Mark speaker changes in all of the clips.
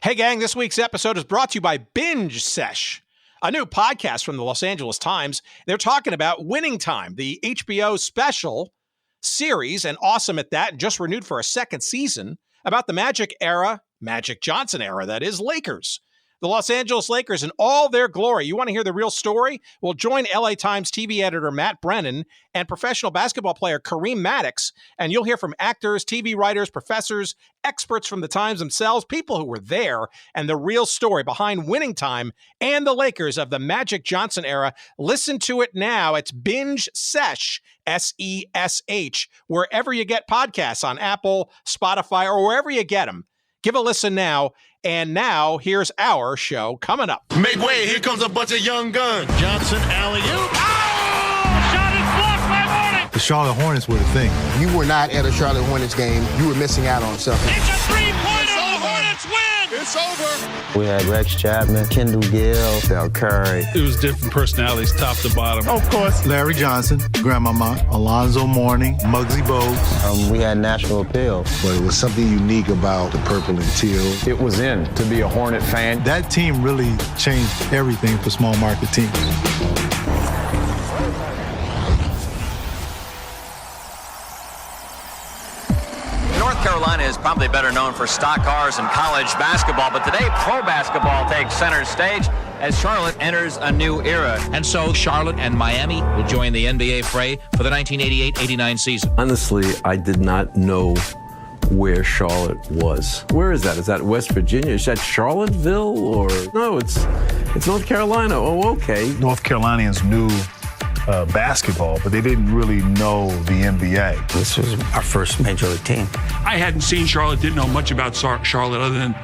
Speaker 1: Hey, gang, this week's episode is brought to you by Binge Sesh, a new podcast from the Los Angeles Times. They're talking about Winning Time, the HBO special series, and awesome at that, and just renewed for a second season, about the Magic Johnson era, that is, Lakers. The Los Angeles Lakers in all their glory. You want to hear the real story? Well, join LA Times TV editor Matt Brennan and professional basketball player Kareem Maddox, and you'll hear from actors, TV writers, professors, experts from the Times themselves, people who were there, and the real story behind Winning Time and the Lakers of the Magic Johnson era. Listen to it now. It's Binge Sesh, S-E-S-H, wherever you get podcasts, on Apple, Spotify, or wherever you get them. Give a listen now. And now, here's our show coming up.
Speaker 2: Make way, here comes a bunch of young guns. Johnson, alley-oop.
Speaker 3: Oh! Shot is blocked by Mourning.
Speaker 4: The Charlotte Hornets were the thing.
Speaker 5: You were not at a Charlotte Hornets game. You were missing out on something.
Speaker 3: It's a three-pointer. The Hornets win.
Speaker 2: It's over.
Speaker 6: We had Rex Chapman, Kendall Gill, Dell Curry.
Speaker 7: It was different personalities, top to bottom.
Speaker 4: Of course, Larry Johnson, Grandmama, Alonzo Mourning, Muggsy Bogues.
Speaker 6: We had national appeal.
Speaker 5: But it was something unique about the purple and teal.
Speaker 8: It was in to be a Hornet fan.
Speaker 4: That team really changed everything for small market teams.
Speaker 9: North Carolina is probably better known for stock cars and college basketball, but today pro basketball takes center stage as Charlotte enters a new era.
Speaker 10: And so Charlotte and Miami will join the NBA fray for the 1988-89 season.
Speaker 11: Honestly, I did not know where Charlotte was. Where is that? Is that West Virginia? Is that Charlottesville? Or no, it's North Carolina. Oh, okay.
Speaker 4: North Carolinians knew basketball, but they didn't really know the NBA.
Speaker 6: This was our first major league team.
Speaker 7: I hadn't seen Charlotte, didn't know much about Charlotte other than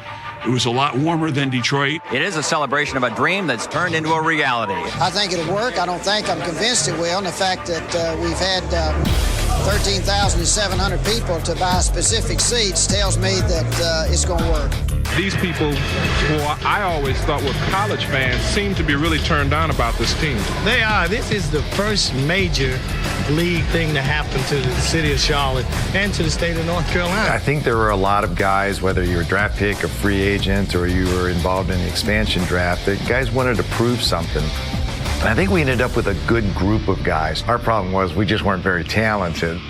Speaker 7: it was a lot warmer than Detroit.
Speaker 9: It is a celebration of a dream that's turned into a reality.
Speaker 12: I think it'll work. I don't think I'm convinced it will. And the fact that we've had 13,700 people to buy specific seats tells me that it's going to work.
Speaker 8: These people, who I always thought were college fans, seem to be really turned on about this team.
Speaker 13: They are. This is the first major league thing to happen to the city of Charlotte and to the state of North Carolina.
Speaker 8: I think there were a lot of guys, whether you were a draft pick, a free agent, or you were involved in the expansion draft, that guys wanted to prove something. And I think we ended up with a good group of guys. Our problem was we just weren't very talented.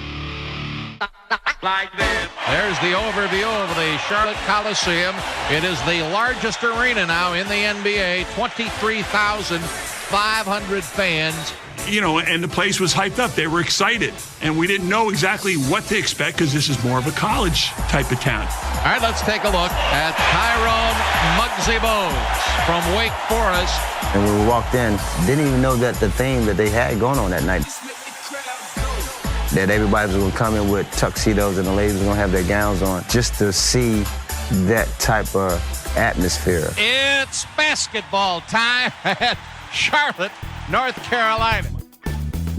Speaker 10: Like this. There's the overview of the Charlotte Coliseum. It is the largest arena now in the NBA, 23,500 fans.
Speaker 7: You know, and the place was hyped up. They were excited. And we didn't know exactly what to expect because this is more of a college type of town.
Speaker 10: All right, let's take a look at Tyrone Muggsy Bogues from Wake Forest.
Speaker 6: And when we walked in, didn't even know that the theme that they had going on that night, that everybody was going to come in with tuxedos and the ladies were going to have their gowns on, just to see that type of atmosphere.
Speaker 10: It's basketball time at Charlotte, North Carolina.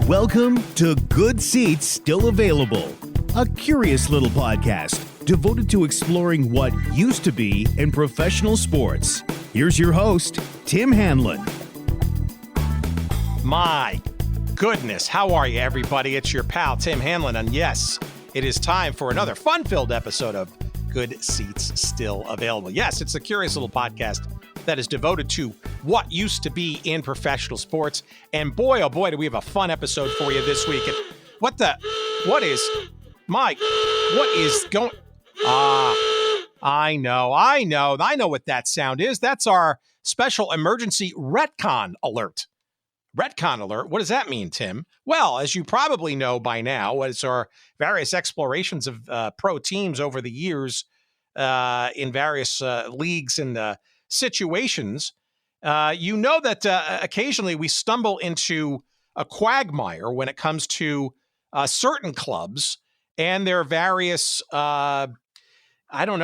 Speaker 14: Welcome to Good Seats Still Available, a curious little podcast devoted to exploring what used to be in professional sports. Here's your host, Tim Hanlon.
Speaker 1: My goodness, how are you, everybody? It's your pal, Tim Hanlon, and yes, it is time for another fun-filled episode of Good Seats Still Available. Yes, it's a curious little podcast that is devoted to what used to be in professional sports, and boy, oh boy, do we have a fun episode for you this week. And what is going... I know what that sound is. That's our special emergency retcon alert. Retcon alert. What does that mean, Tim? Well, as you probably know by now, it's our various explorations of pro teams over the years in various leagues and situations. You know that occasionally we stumble into a quagmire when it comes to certain clubs and their various,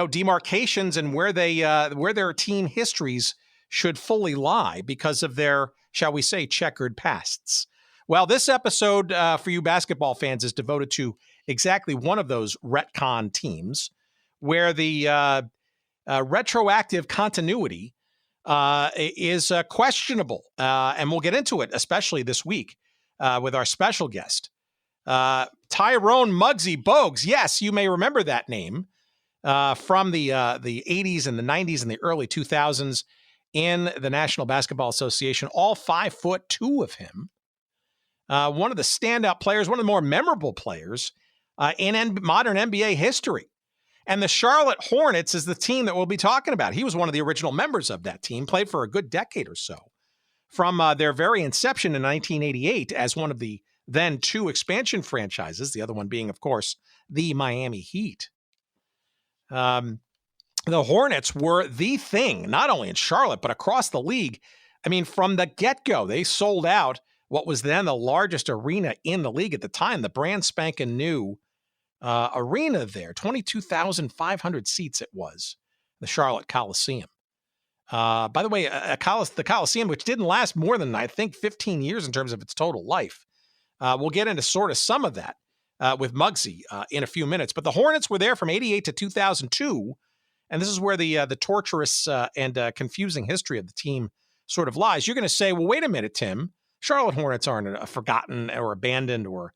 Speaker 1: demarcations and where their team histories should fully lie because of their, shall we say, checkered pasts. Well, this episode for you basketball fans is devoted to exactly one of those retcon teams where the retroactive continuity is questionable. And we'll get into it, especially this week with our special guest, Tyrone Muggsy Bogues. Yes, you may remember that name. from the 80s and the 90s and the early 2000s in the National Basketball Association, all 5'2" of him. One of the standout players, one of the more memorable players in modern NBA history. And the Charlotte Hornets is the team that we'll be talking about. He was one of the original members of that team, played for a good decade or so. From their very inception in 1988 as one of the then two expansion franchises, the other one being, of course, the Miami Heat. The Hornets were the thing, not only in Charlotte, but across the league. I mean, from the get-go, they sold out what was then the largest arena in the league at the time, the brand spanking new arena there. 22,500 seats it was, the Charlotte Coliseum. By the way, the Coliseum, which didn't last more than, I think, 15 years in terms of its total life. We'll get into sort of some of that with Muggsy in a few minutes. But the Hornets were there from 88 to 2002, and this is where the torturous and confusing history of the team sort of lies. You're going to say, well, wait a minute, Tim. Charlotte Hornets aren't a forgotten or abandoned or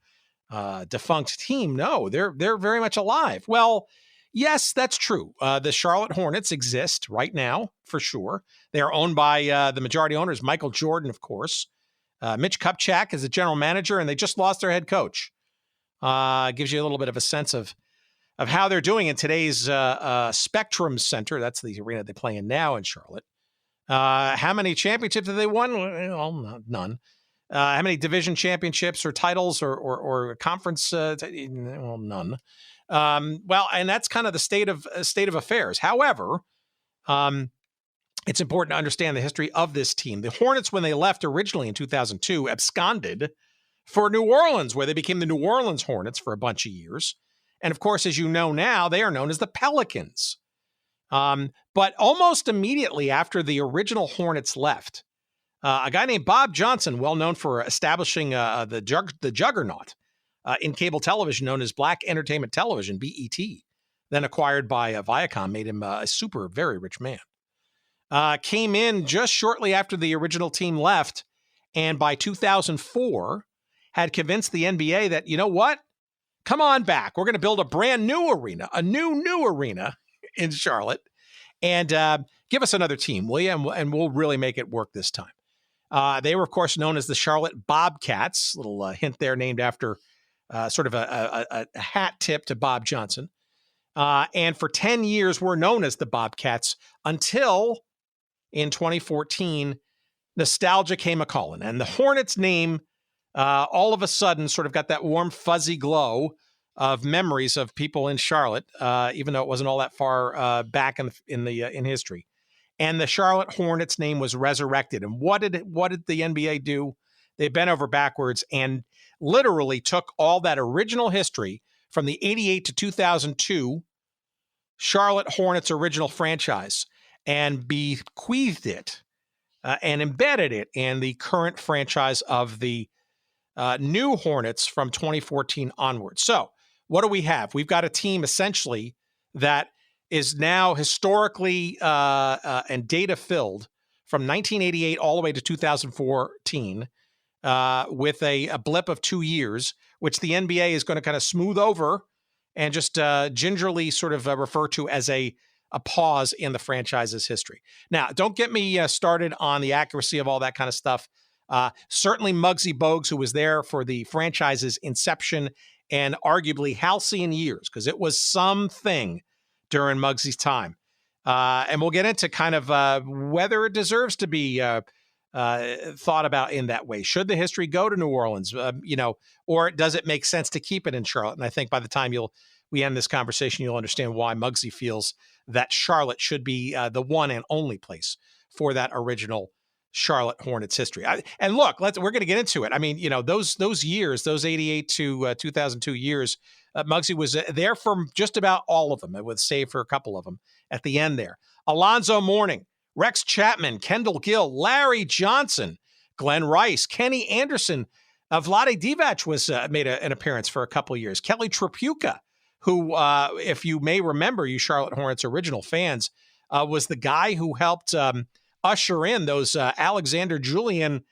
Speaker 1: defunct team. No, they're very much alive. Well, yes, that's true. The Charlotte Hornets exist right now, for sure. They are owned by the majority owners, Michael Jordan, of course. Mitch Kupchak is the general manager, and they just lost their head coach. Gives you a little bit of a sense of how they're doing in today's Spectrum Center. That's the arena they play in now in Charlotte. How many championships have they won? Well, none. How many division championships or titles or conference? Well, none. Well, and that's kind of the state of affairs. However, it's important to understand the history of this team. The Hornets, when they left originally in 2002, absconded for New Orleans, where they became the New Orleans Hornets for a bunch of years. And of course, as you know now, they are known as the Pelicans. But almost immediately after the original Hornets left, a guy named Bob Johnson, well known for establishing the juggernaut in cable television known as Black Entertainment Television, BET, then acquired by Viacom, made him a super, very rich man. Came in just shortly after the original team left, and by 2004 had convinced the NBA that, you know what? Come on back. We're going to build a brand new arena, a new arena in Charlotte, and give us another team, will you? And we'll really make it work this time. They were, of course, known as the Charlotte Bobcats, little hint there named after sort of a hat tip to Bob Johnson. And for 10 years were known as the Bobcats until in 2014, nostalgia came a-calling. And the Hornets name all of a sudden sort of got that warm, fuzzy glow of memories of people in Charlotte, even though it wasn't all that far back in history. And the Charlotte Hornets name was resurrected. And what did the NBA do? They bent over backwards and literally took all that original history from the 88 to 2002 Charlotte Hornets original franchise and bequeathed it and embedded it in the current franchise of the new Hornets from 2014 onwards. So what do we have? We've got a team essentially that is now historically and data-filled from 1988 all the way to 2014 with a blip of 2 years, which the NBA is going to kind of smooth over and just gingerly sort of refer to as a pause in the franchise's history. Now, don't get me started on the accuracy of all that kind of stuff. Certainly Muggsy Bogues, who was there for the franchise's inception and arguably halcyon years, because it was something during Muggsy's time. And we'll get into kind of whether it deserves to be thought about in that way. Should the history go to New Orleans, or does it make sense to keep it in Charlotte? And I think by the time we end this conversation, you'll understand why Muggsy feels that Charlotte should be the one and only place for that original Charlotte Hornets history. And look, we're going to get into it. I mean, those years, those 88 to 2002 years, Muggsy was there for just about all of them, with save for a couple of them at the end there. Alonzo Mourning, Rex Chapman, Kendall Gill, Larry Johnson, Glen Rice, Kenny Anderson, Vlade Divac was made an appearance for a couple years. Kelly Tripucka, who, if you may remember, you Charlotte Hornets original fans, was the guy who helped usher in those Alexander Julian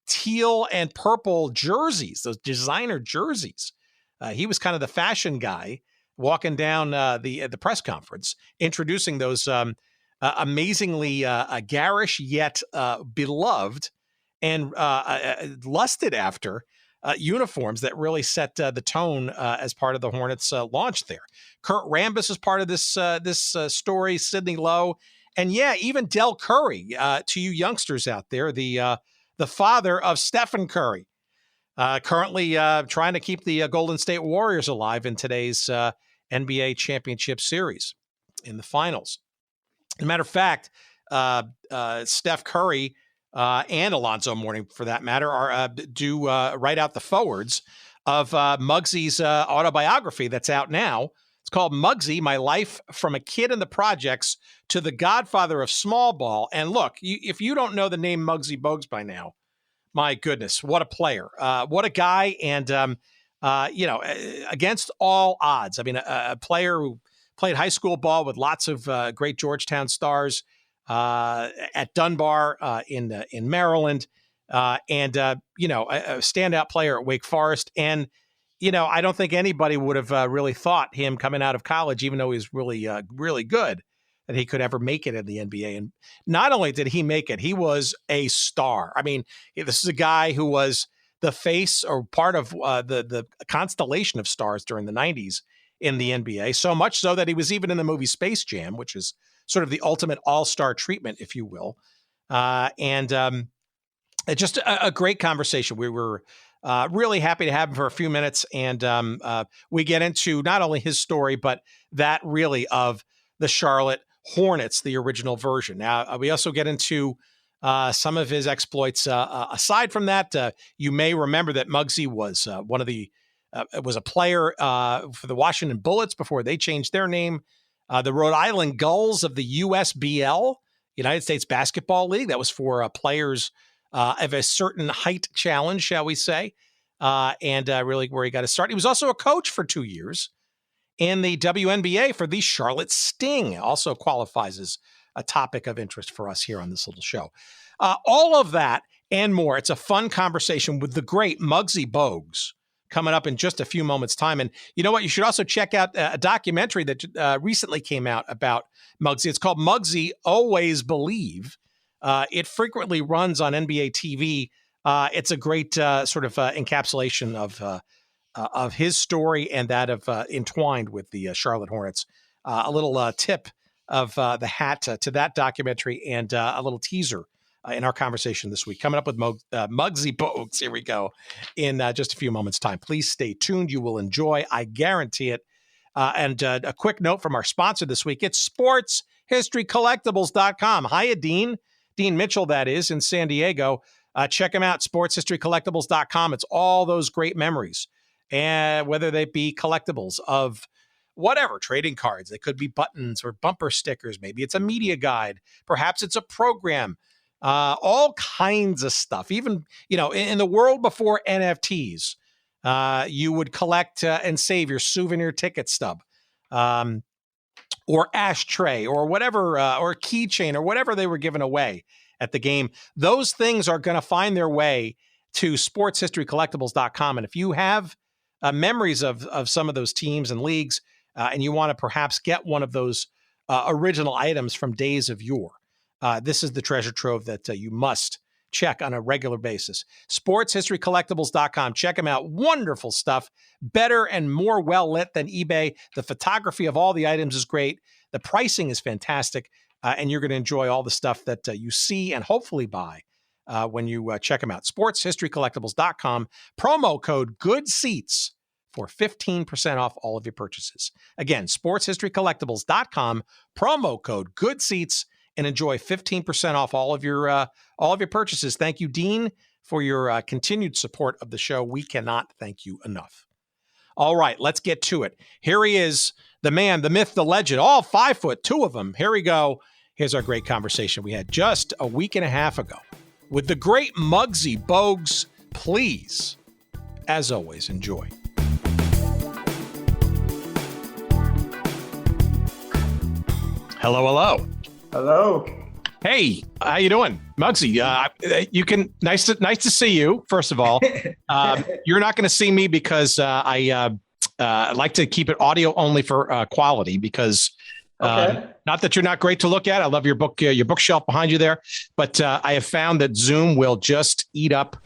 Speaker 1: teal and purple jerseys, those designer jerseys. He was kind of the fashion guy walking down the press conference, introducing those amazingly garish yet beloved and lusted after uniforms that really set the tone as part of the Hornets' launch there. Kurt Rambis is part of this story, Sidney Lowe, and even Dell Curry, to you youngsters out there, the father of Stephen Curry, currently trying to keep the Golden State Warriors alive in today's NBA championship series in the finals. As a matter of fact, Steph Curry and Alonzo Mourning, for that matter, are do write out the forwards of Muggsy's autobiography that's out now. It's called Muggsy, My Life from a Kid in the Projects to the Godfather of Small Ball. And look, if you don't know the name Muggsy Bogues by now, my goodness, what a player. What a guy. And, against all odds. I mean, a player who played high school ball with lots of great Georgetown stars at Dunbar in Maryland, and a standout player at Wake Forest. And, I don't think anybody would have really thought him coming out of college, even though he's really, really good, that he could ever make it in the NBA. And not only did he make it, he was a star. I mean, this is a guy who was the face or part of the constellation of stars during the 90s in the NBA, so much so that he was even in the movie Space Jam, which is sort of the ultimate all-star treatment, if you will. Just a great conversation. We were really happy to have him for a few minutes, and we get into not only his story, but that really of the Charlotte Hornets, the original version. Now, we also get into some of his exploits. Aside from that, you may remember that Muggsy was was a player for the Washington Bullets before they changed their name. The Rhode Island Gulls of the USBL, United States Basketball League. That was for players of a certain height challenge, shall we say, and really where he got to start. He was also a coach for 2 years in the WNBA for the Charlotte Sting. Also qualifies as a topic of interest for us here on this little show. All of that and more. It's a fun conversation with the great Muggsy Bogues coming up in just a few moments' time. And you know what? You should also check out a documentary that recently came out about Muggsy. It's called Muggsy Always Believe. It frequently runs on NBA TV. It's a great sort of encapsulation of his story and that of entwined with the Charlotte Hornets. A little tip of the hat to that documentary and a little teaser in our conversation this week. Coming up with Muggsy Bogues. Here we go in just a few moments' time. Please stay tuned. You will enjoy. I guarantee it. And a quick note from our sponsor this week. It's sportshistorycollectibles.com. Hiya, Dean. Dean Mitchell, that is, in San Diego. Check him out, sportshistorycollectibles.com. It's all those great memories, and whether they be collectibles of whatever, trading cards. They could be buttons or bumper stickers. Maybe it's a media guide. Perhaps it's a program. All kinds of stuff. Even, in the world before NFTs, you would collect and save your souvenir ticket stub. Or ashtray or whatever, or keychain or whatever they were giving away at the game. Those things are going to find their way to sportshistorycollectibles.com. And if you have memories of some of those teams and leagues, and you want to perhaps get one of those original items from days of yore, this is the treasure trove that you must check on a regular basis. sportshistorycollectibles.com. Check them out. Wonderful stuff. Better and more well-lit than eBay. The photography of all the items is great. The pricing is fantastic. And you're going to enjoy all the stuff that you see and hopefully buy when you check them out. sportshistorycollectibles.com. Promo code GOODSEATS for 15% off all of your purchases. Again, sportshistorycollectibles.com. Promo code GOODSEATS. And enjoy 15% off all of your purchases. Thank you, Dean, for your continued support of the show. We cannot thank you enough. All right, let's get to it. Here he is, the man, the myth, the legend, all 5 foot, 2 of them. Here we go. Here's our great conversation we had just a week and a half ago with the great Muggsy Bogues. Please, as always, enjoy. Hello, hello.
Speaker 15: Hello.
Speaker 1: Hey, how you doing, Muggsy? Nice to see you. First of all, you're not going to see me because I I'd like to keep it audio only for quality because not that you're not great to look at. I love your bookshelf behind you there, but I have found that Zoom will just eat up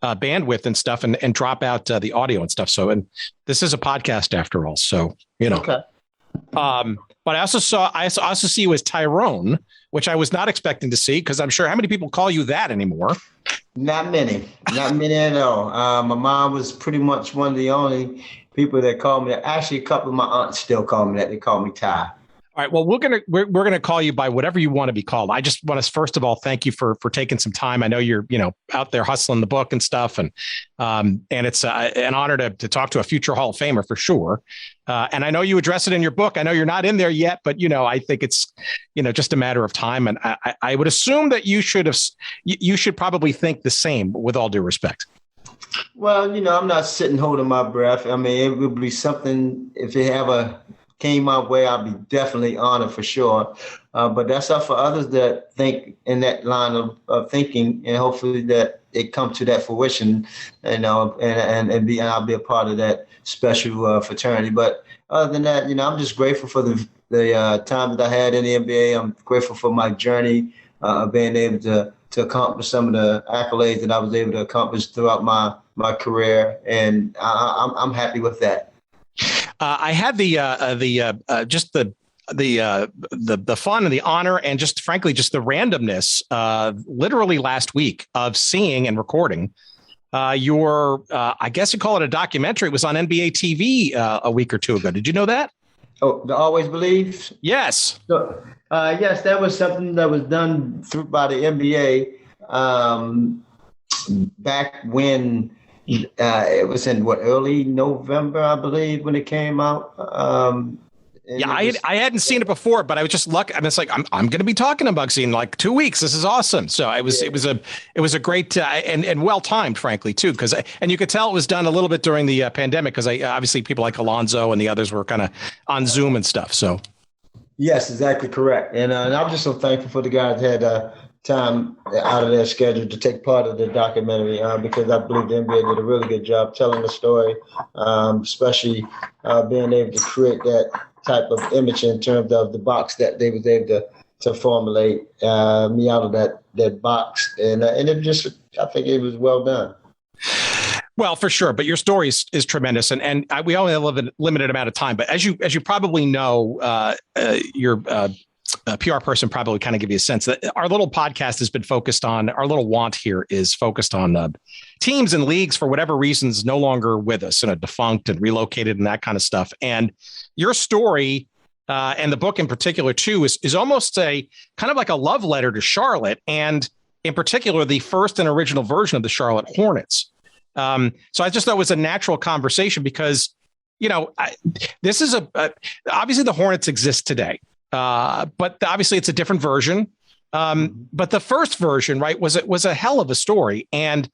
Speaker 1: bandwidth and stuff and drop out the audio and stuff. So, and this is a podcast after all. So, Okay. But I also see you as Tyrone, which I was not expecting to see because I'm sure how many people call you that anymore?
Speaker 15: Not many at all. My mom was pretty much one of the only people that called me that. Actually, a couple of my aunts still call me that. They call me Ty.
Speaker 1: All right. Well, we're gonna call you by whatever you want to be called. I just want to first of all thank you for taking some time. I know you're out there hustling the book and stuff, and it's an honor to talk to a future Hall of Famer for sure. And I know you address it in your book. I know you're not in there yet, but I think it's just a matter of time. And I would assume that you should probably think the same. With all due respect.
Speaker 15: Well, I'm not sitting holding my breath. I mean, it would be something if it ever came my way, I'd be definitely honored for sure. But that's up for others that think in that line of thinking, and hopefully that it comes to that fruition, and I'll be a part of that special fraternity. But other than that, I'm just grateful for the time that I had in the NBA. I'm grateful for my journey of being able to accomplish some of the accolades that I was able to accomplish throughout my career, and I'm happy with that.
Speaker 1: I had the fun and the honor and just frankly just the randomness literally last week of seeing and recording your I guess you call it a documentary. It was on NBA TV a week or two ago. Did you know that?
Speaker 15: Oh, the Always Believe?
Speaker 1: Yes.
Speaker 15: So, yes, that was something that was done by the NBA back when. It was in early November, I believe, when it came out.
Speaker 1: I hadn't seen it before, but I was just lucky. I mean, it's like I'm going to be talking to Muggsy in like 2 weeks. This is awesome. So it was a great and well timed, frankly, too, because and you could tell it was done a little bit during the pandemic because obviously people like Alonzo and the others were kind of on Zoom and stuff. So
Speaker 15: yes, exactly correct. And I'm just so thankful for the guys that had time out of their schedule to take part of the documentary because I believe the NBA did a really good job telling the story, especially being able to create that type of image in terms of the box that they was able to formulate me out of that box. And it just, I think it was well done.
Speaker 1: Well, for sure. But your story is tremendous. And we only have a limited amount of time. But as you probably know, your PR person probably kind of give you a sense that our little podcast has been focused on, our little want here is focused on teams and leagues for whatever reasons no longer with us and defunct and relocated and that kind of stuff. And your story and the book in particular too is almost a kind of like a love letter to Charlotte, and in particular the first and original version of the Charlotte Hornets. So I just thought it was a natural conversation because this is obviously the Hornets exist today. But obviously it's a different version. But the first version, right, was a hell of a story. And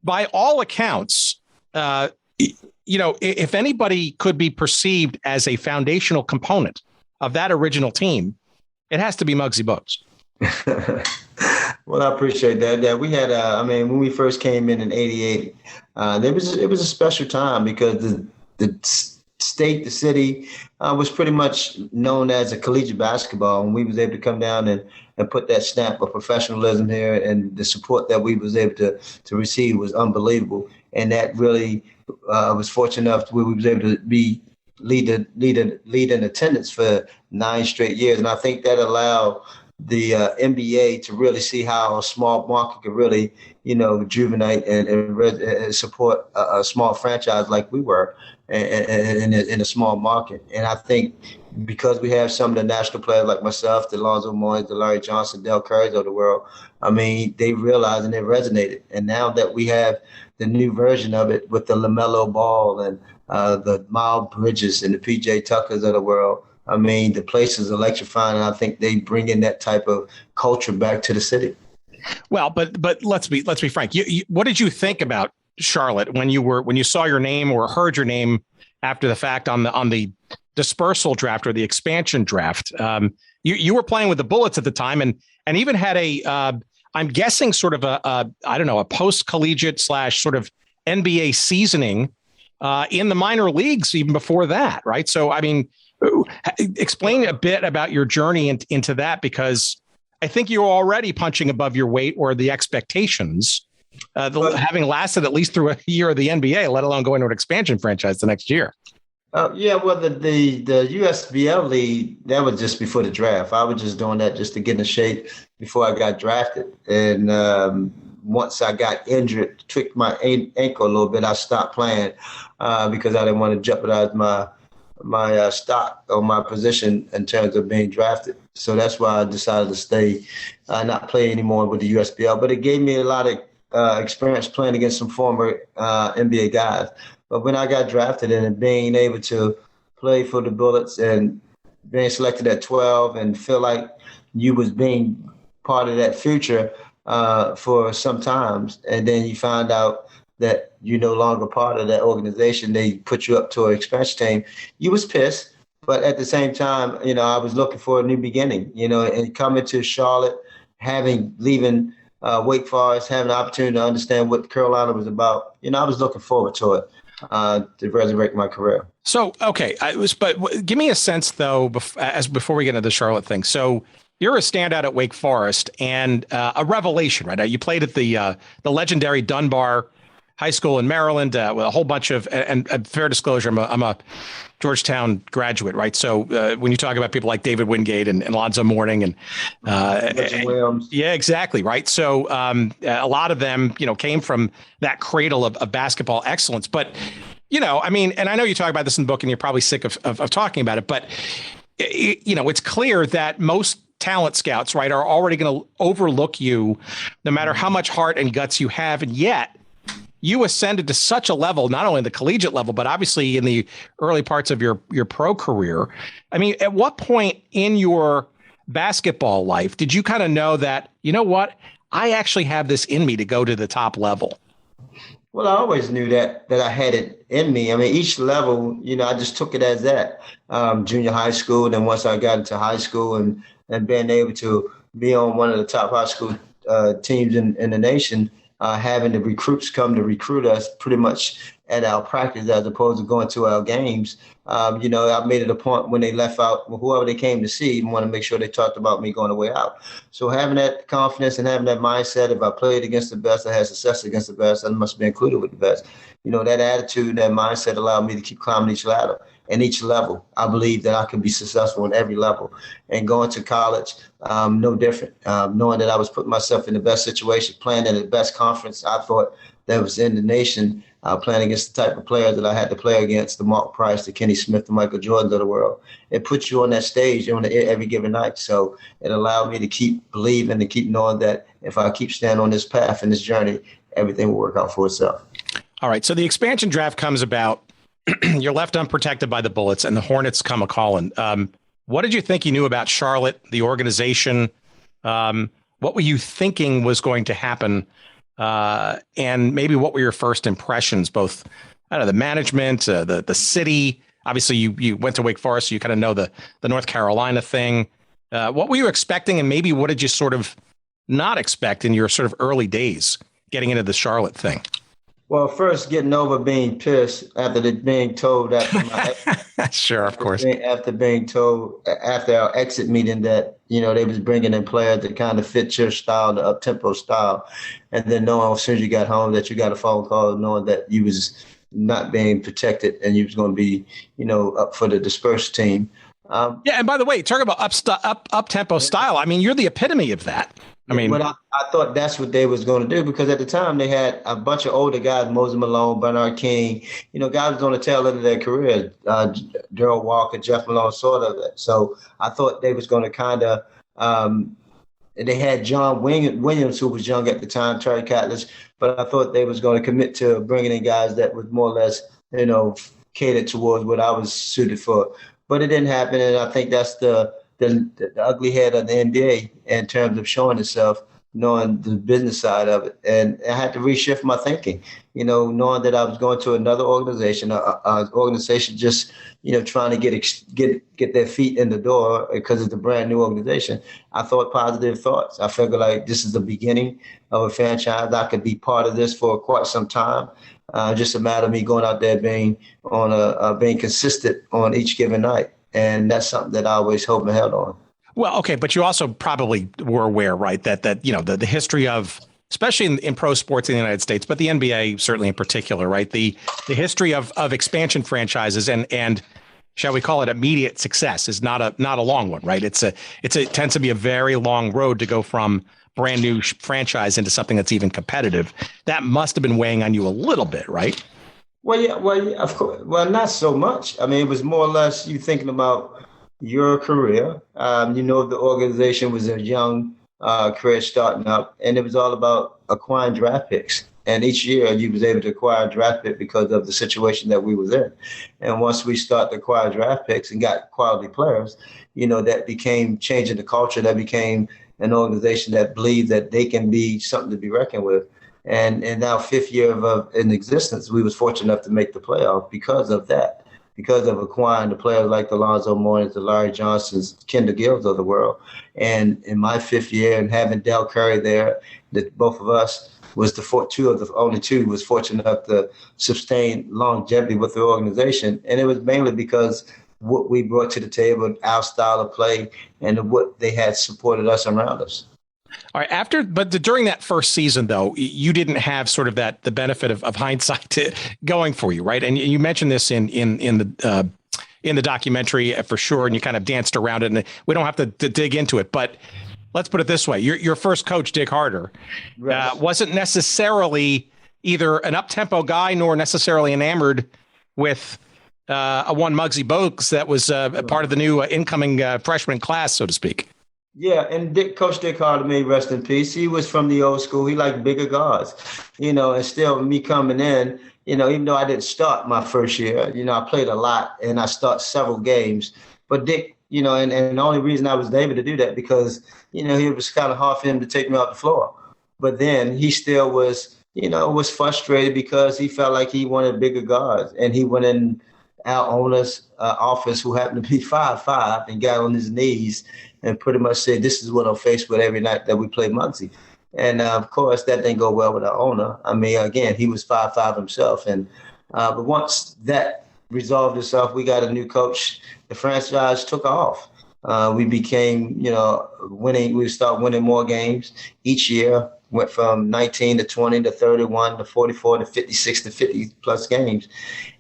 Speaker 1: by all accounts, if anybody could be perceived as a foundational component of that original team, it has to be Muggsy Bogues.
Speaker 15: Well, I appreciate that. Yeah, we had, when we first came in '88, it was a special time because the the city was pretty much known as a collegiate basketball, and we was able to come down and put that stamp of professionalism here, and the support that we was able to receive was unbelievable. And that really was fortunate enough where we was able to be lead in attendance for 9 straight years. And I think that allowed the NBA to really see how a small market could really, rejuvenate and support a small franchise like we were in a small market. And I think because we have some of the national players like myself, the Alonzo Mourning, the Larry Johnson, Dell Curry of the world, they realized and it resonated. And now that we have the new version of it with the LaMelo Ball and the Miles Bridges and the PJ Tuckers of the world, the place is electrifying, and I think they bring in that type of culture back to the city.
Speaker 1: Well, but let's be frank. What did you think about Charlotte when you saw your name or heard your name after the fact on the dispersal draft or the expansion draft? You were playing with the Bullets at the time, and even had I'm guessing sort of a post collegiate / sort of NBA seasoning in the minor leagues even before that, right? So, I mean, explain a bit about your journey into that, because I think you're already punching above your weight or the expectations, having lasted at least through a year of the NBA, let alone go into an expansion franchise the next year.
Speaker 15: Yeah, well, the USBL league, that was just before the draft. I was just doing that just to get in shape before I got drafted. And once I got injured, tweaked my ankle a little bit, I stopped playing because I didn't want to jeopardize my stock or my position in terms of being drafted. So that's why I decided to stay, not play anymore with the USBL. But it gave me a lot of experience playing against some former NBA guys. But when I got drafted and being able to play for the Bullets and being selected at 12 and feel like you was being part of that future for some times, and then you find out that you're no longer part of that organization, they put you up to an expansion team, you was pissed. But at the same time, I was looking for a new beginning, and coming to Charlotte, leaving Wake Forest, having the opportunity to understand what Carolina was about, I was looking forward to it. To resurrect my career.
Speaker 1: So, okay. But give me a sense though, before we get into the Charlotte thing. So you're a standout at Wake Forest and a revelation, right? You played at the legendary Dunbar High School in Maryland with a whole bunch of, and fair disclosure, I'm a Georgetown graduate, right? So when you talk about people like David Wingate and Alonzo Mourning and
Speaker 15: Williams.
Speaker 1: Yeah, exactly. Right. So a lot of them, came from that cradle of basketball excellence. But, I mean, and I know you talk about this in the book and you're probably sick of talking about it, but, it's clear that most talent scouts, right, are already going to overlook you no matter how much heart and guts you have. And yet, you ascended to such a level, not only the collegiate level, but obviously in the early parts of your pro career. I mean, at what point in your basketball life did you kind of know that, I actually have this in me to go to the top level?
Speaker 15: Well, I always knew that I had it in me. I mean, each level, I just took it as that. Junior high school, and then once I got into high school and being able to be on one of the top high school teams in the nation, having the recruits come to recruit us pretty much at our practice as opposed to going to our games. I made it a point when they left out, whoever they came to see, want to make sure they talked about me going the way out. So having that confidence and having that mindset, if I played against the best, I had success against the best, I must be included with the best. That attitude, that mindset allowed me to keep climbing each ladder. And each level, I believe that I can be successful in every level. And going to college, no different. Knowing that I was putting myself in the best situation, playing in the best conference I thought that was in the nation, playing against the type of players that I had to play against, the Mark Price, the Kenny Smith, the Michael Jordans of the world. It puts you on that stage every given night. So it allowed me to keep believing, to keep knowing that if I keep standing on this path and this journey, everything will work out for itself.
Speaker 1: All right. So the expansion draft comes about. You're left unprotected by the Bullets, and the Hornets come a-calling. What did you think you knew about Charlotte, the organization? What were you thinking was going to happen? And maybe what were your first impressions, both the management, the city? Obviously, you went to Wake Forest, so you kind of know the North Carolina thing. What were you expecting, and maybe what did you sort of not expect in your sort of early days getting into the Charlotte thing?
Speaker 15: Well, first getting over being pissed after being told that.
Speaker 1: Sure, of course.
Speaker 15: After being told after our exit meeting that, they was bringing in players that kind of fit your style, the up-tempo style. And then knowing as soon as you got home that you got a phone call knowing that you was not being protected and you was going to be, up for the dispersed team.
Speaker 1: Yeah, and by the way, talk about up-tempo style. I mean, you're the epitome of that. I mean,
Speaker 15: but I thought that's what they was going to do because at the time they had a bunch of older guys, Moses Malone, Bernard King, guys was on the tail end of their careers, Darrell Walker, Jeff Malone, sort of. So I thought they was going to kind of, they had John Williams, who was young at the time, Terry Catless, but I thought they was going to commit to bringing in guys that was more or less, catered towards what I was suited for. But it didn't happen, and I think that's the ugly head of the NBA in terms of showing itself. knowing the business side of it. And I had to reshift my thinking, knowing that I was going to another organization, an organization just, trying to get their feet in the door because it's a brand new organization. I thought positive thoughts. I figured like this is the beginning of a franchise. I could be part of this for quite some time. Just a matter of me going out there being consistent on each given night. And that's something that I always hope and held on.
Speaker 1: Well, okay, but you also probably were aware, right, that the history of, especially in pro sports in the United States, but the NBA certainly in particular, right, the history of expansion franchises and shall we call it immediate success is not a long one, right? It tends to be a very long road to go from brand new franchise into something that's even competitive. That must have been weighing on you a little bit, right?
Speaker 15: Well, yeah, of course. Well, not so much. I mean, it was more or less you thinking about your career. The organization was a young career starting up, and it was all about acquiring draft picks. And each year you was able to acquire a draft pick because of the situation that we was in. And once we started to acquire draft picks and got quality players, that became changing the culture. That became an organization that believed that they can be something to be reckoned with. And in our fifth year in existence, we was fortunate enough to make the playoff because of that. Because of acquiring the players like the Alonzo Mourning, the Larry Johnsons, Kendall Gills of the world. And in my fifth year and having Dell Curry there, that both of us was only two was fortunate enough to sustain longevity with the organization. And it was mainly because what we brought to the table, our style of play, and what they had supported us around us.
Speaker 1: All right. But during that first season, though, you didn't have sort of the benefit of hindsight going for you, right? And you mentioned this in the documentary for sure, and you kind of danced around it, and we don't have to dig into it. But let's put it this way: your first coach, Dick Harder, wasn't necessarily either an up-tempo guy nor necessarily enamored with a one Muggsy Bogues that was a part of the new incoming freshman class, so to speak.
Speaker 15: Yeah, and Coach Dick Harder, may rest in peace. He was from the old school. He liked bigger guards, and still me coming in, even though I didn't start my first year, I played a lot and I started several games. But Dick, and the only reason I was able to do that because, it was kind of hard for him to take me off the floor. But then he still was, was frustrated because he felt like he wanted bigger guards. And he went in our owner's office, who happened to be 5'5", and got on his knees and pretty much said, this is what I'm faced with every night that we play Muggsy. And of course, that didn't go well with our owner. I mean, again, he was 5'5" himself. And but once that resolved itself, we got a new coach. The franchise took off. We became, winning. We started winning more games each year. Went from 19 to 20 to 31 to 44 to 56 to 50 plus games.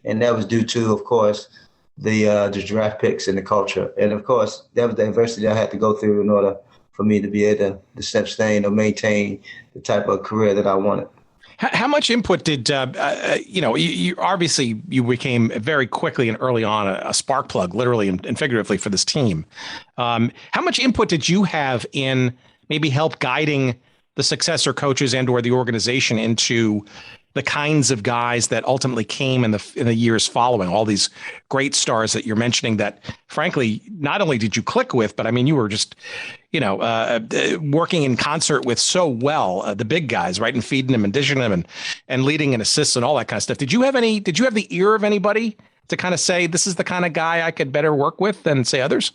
Speaker 15: And that was due to, of course, the draft picks and the culture. And of course, that was the adversity I had to go through in order for me to be able to sustain or maintain the type of career that I wanted.
Speaker 1: How much input did, you obviously you became very quickly and early on a spark plug, literally and figuratively, for this team. How much input did you have in maybe help guiding the successor coaches and or the organization into the kinds of guys that ultimately came in the years following, all these great stars that you're mentioning that, frankly, not only did you click with, but I mean, you were just, working in concert with so well, the big guys, right? And feeding them and dishing them and leading and assists and all that kind of stuff. Did you have the ear of anybody to kind of say, this is the kind of guy I could better work with than say others?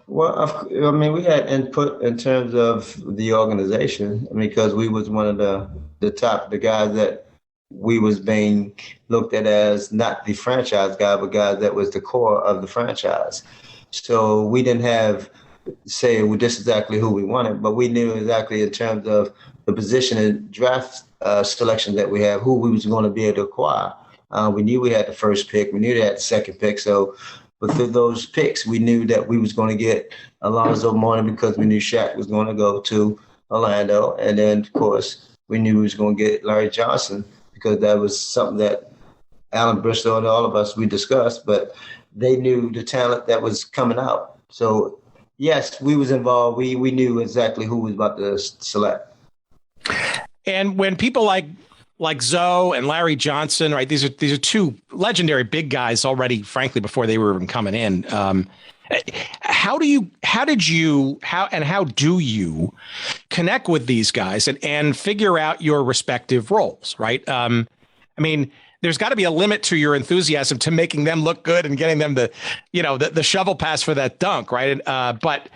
Speaker 15: Well, I mean, we had input in terms of the organization. I mean, because we was one of the guys that we was being looked at as not the franchise guy, but guys that was the core of the franchise. So we didn't have say, well, this is exactly who we wanted, but we knew exactly in terms of the position and draft selection that we have, who we was going to be able to acquire. We knew we had the first pick. We knew they had the second pick. So, but through those picks, we knew that we was going to get Alonzo Mourning because we knew Shaq was going to go to Orlando. And then, of course, we knew we was going to get Larry Johnson because that was something that Alan Bristol and all of us, we discussed, but they knew the talent that was coming out. So, yes, we was involved. We knew exactly who was about to select.
Speaker 1: And when people like Zoe and Larry Johnson, right? These are two legendary big guys already, frankly, before they were even coming in. How do you connect with these guys and figure out your respective roles, right? I mean, there's got to be a limit to your enthusiasm to making them look good and getting them the shovel pass for that dunk, right? But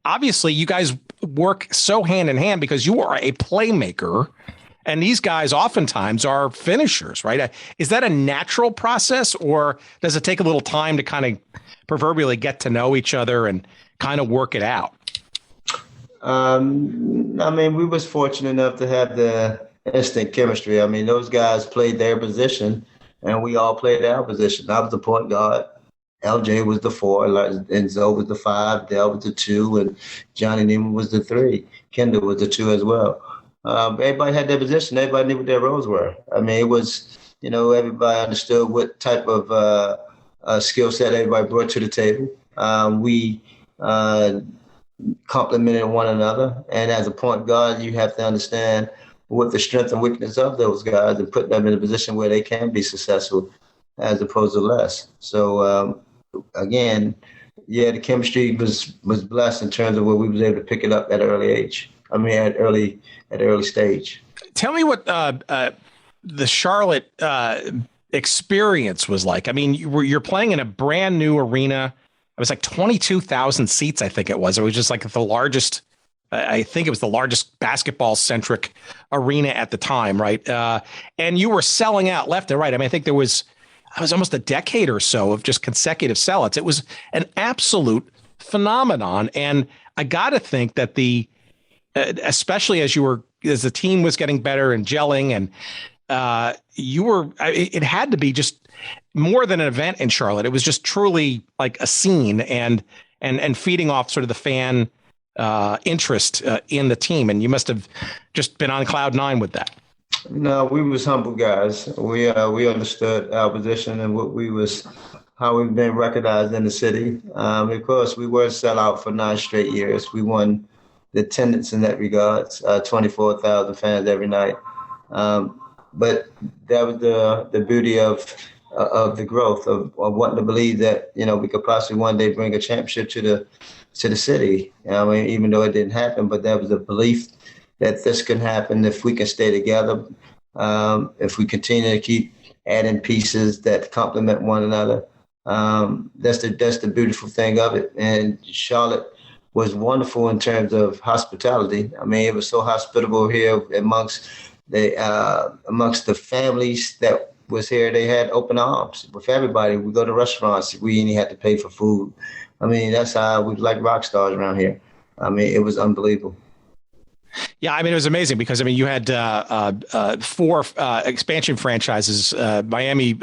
Speaker 1: obviously, you guys work so hand in hand because you are a playmaker, and these guys oftentimes are finishers, right? Is that a natural process, or does it take a little time to kind of proverbially get to know each other and kind of work it out?
Speaker 15: I mean, we was fortunate enough to have the instant chemistry. I mean, those guys played their position, and we all played our position. I was the point guard. LJ was the 4, Enzo was the 5, Dell was the 2, and Johnny Neiman was the 3. Kendall was the 2 as well. Everybody had their position. Everybody knew what their roles were. I mean, it was, everybody understood what type of skill set everybody brought to the table. We complemented one another. And as a point guard, you have to understand what the strength and weakness of those guys and put them in a position where they can be successful as opposed to less. So, again, the chemistry was blessed in terms of where we was able to pick it up at an early age. I mean, at early stage. Tell me what
Speaker 1: the Charlotte experience was like. I mean, you're playing in a brand new arena. It was like 22,000 seats, I think it was. It was just like the largest. I think it was the largest basketball-centric arena at the time, right? And you were selling out left and right. I mean, I think it was almost a decade or so of just consecutive sellouts. It was an absolute phenomenon, and I got to think that especially as the team was getting better and gelling, and it had to be just more than an event in Charlotte. It was just truly like a scene and feeding off sort of the fan interest in the team. And you must have just been on cloud 9 with that.
Speaker 15: No, we was humble guys. We understood our position and how we've been recognized in the city. Of course, we were sellout for 9 straight years. We won the attendance in that regards, 24,000 fans every night. But that was the beauty of the growth of wanting to believe that we could possibly one day bring a championship to the city. I mean, even though it didn't happen, but that was a belief that this can happen if we can stay together, if we continue to keep adding pieces that complement one another. That's the beautiful thing of it. And Charlotte was wonderful in terms of hospitality. I mean, it was so hospitable here amongst the families that was here. They had open arms with everybody. We go to restaurants. We didn't have to pay for food. I mean, that's how we like rock stars around here. I mean, it was unbelievable.
Speaker 1: Yeah, I mean, it was amazing because, I mean, you had 4 expansion franchises, Miami,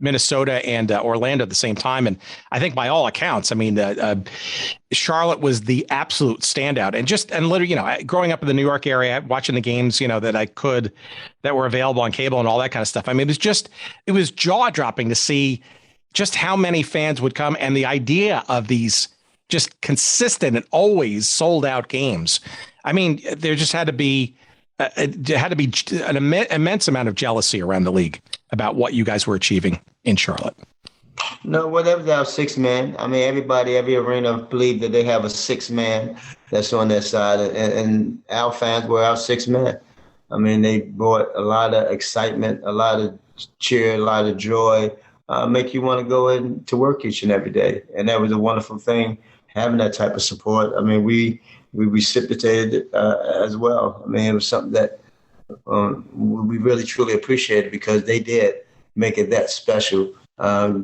Speaker 1: Minnesota, and Orlando at the same time. And I think by all accounts, I mean, Charlotte was the absolute standout. And literally, growing up in the New York area, watching the games, that were available on cable and all that kind of stuff. I mean, it was jaw dropping to see just how many fans would come and the idea of these just consistent and always sold out games. I mean, there just had to be an immense amount of jealousy around the league about what you guys were achieving in Charlotte.
Speaker 15: No, well, that was our 6th man. I mean, every arena believed that they have a 6th man that's on their side, and our fans were our 6th man. I mean, they brought a lot of excitement, a lot of cheer, a lot of joy, make you want to go in to work each and every day. And that was a wonderful thing, having that type of support. I mean, we reciprocated it as well. I mean, it was something that we really, truly appreciated because they did make it that special,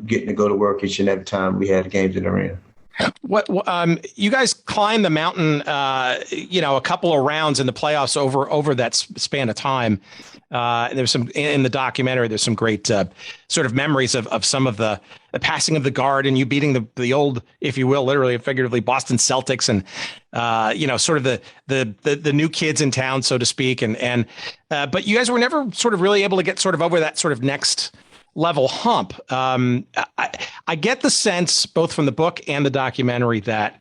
Speaker 15: getting to go to work each and every time we had games in the arena.
Speaker 1: What you guys climbed the mountain, a couple of rounds in the playoffs over that span of time. There's some in the documentary. There's some great sort of memories of some of the passing of the guard and you beating the old, if you will, literally and figuratively, Boston Celtics and sort of the new kids in town, so to speak. But you guys were never sort of really able to get sort of over that sort of next level hump. I get the sense both from the book and the documentary that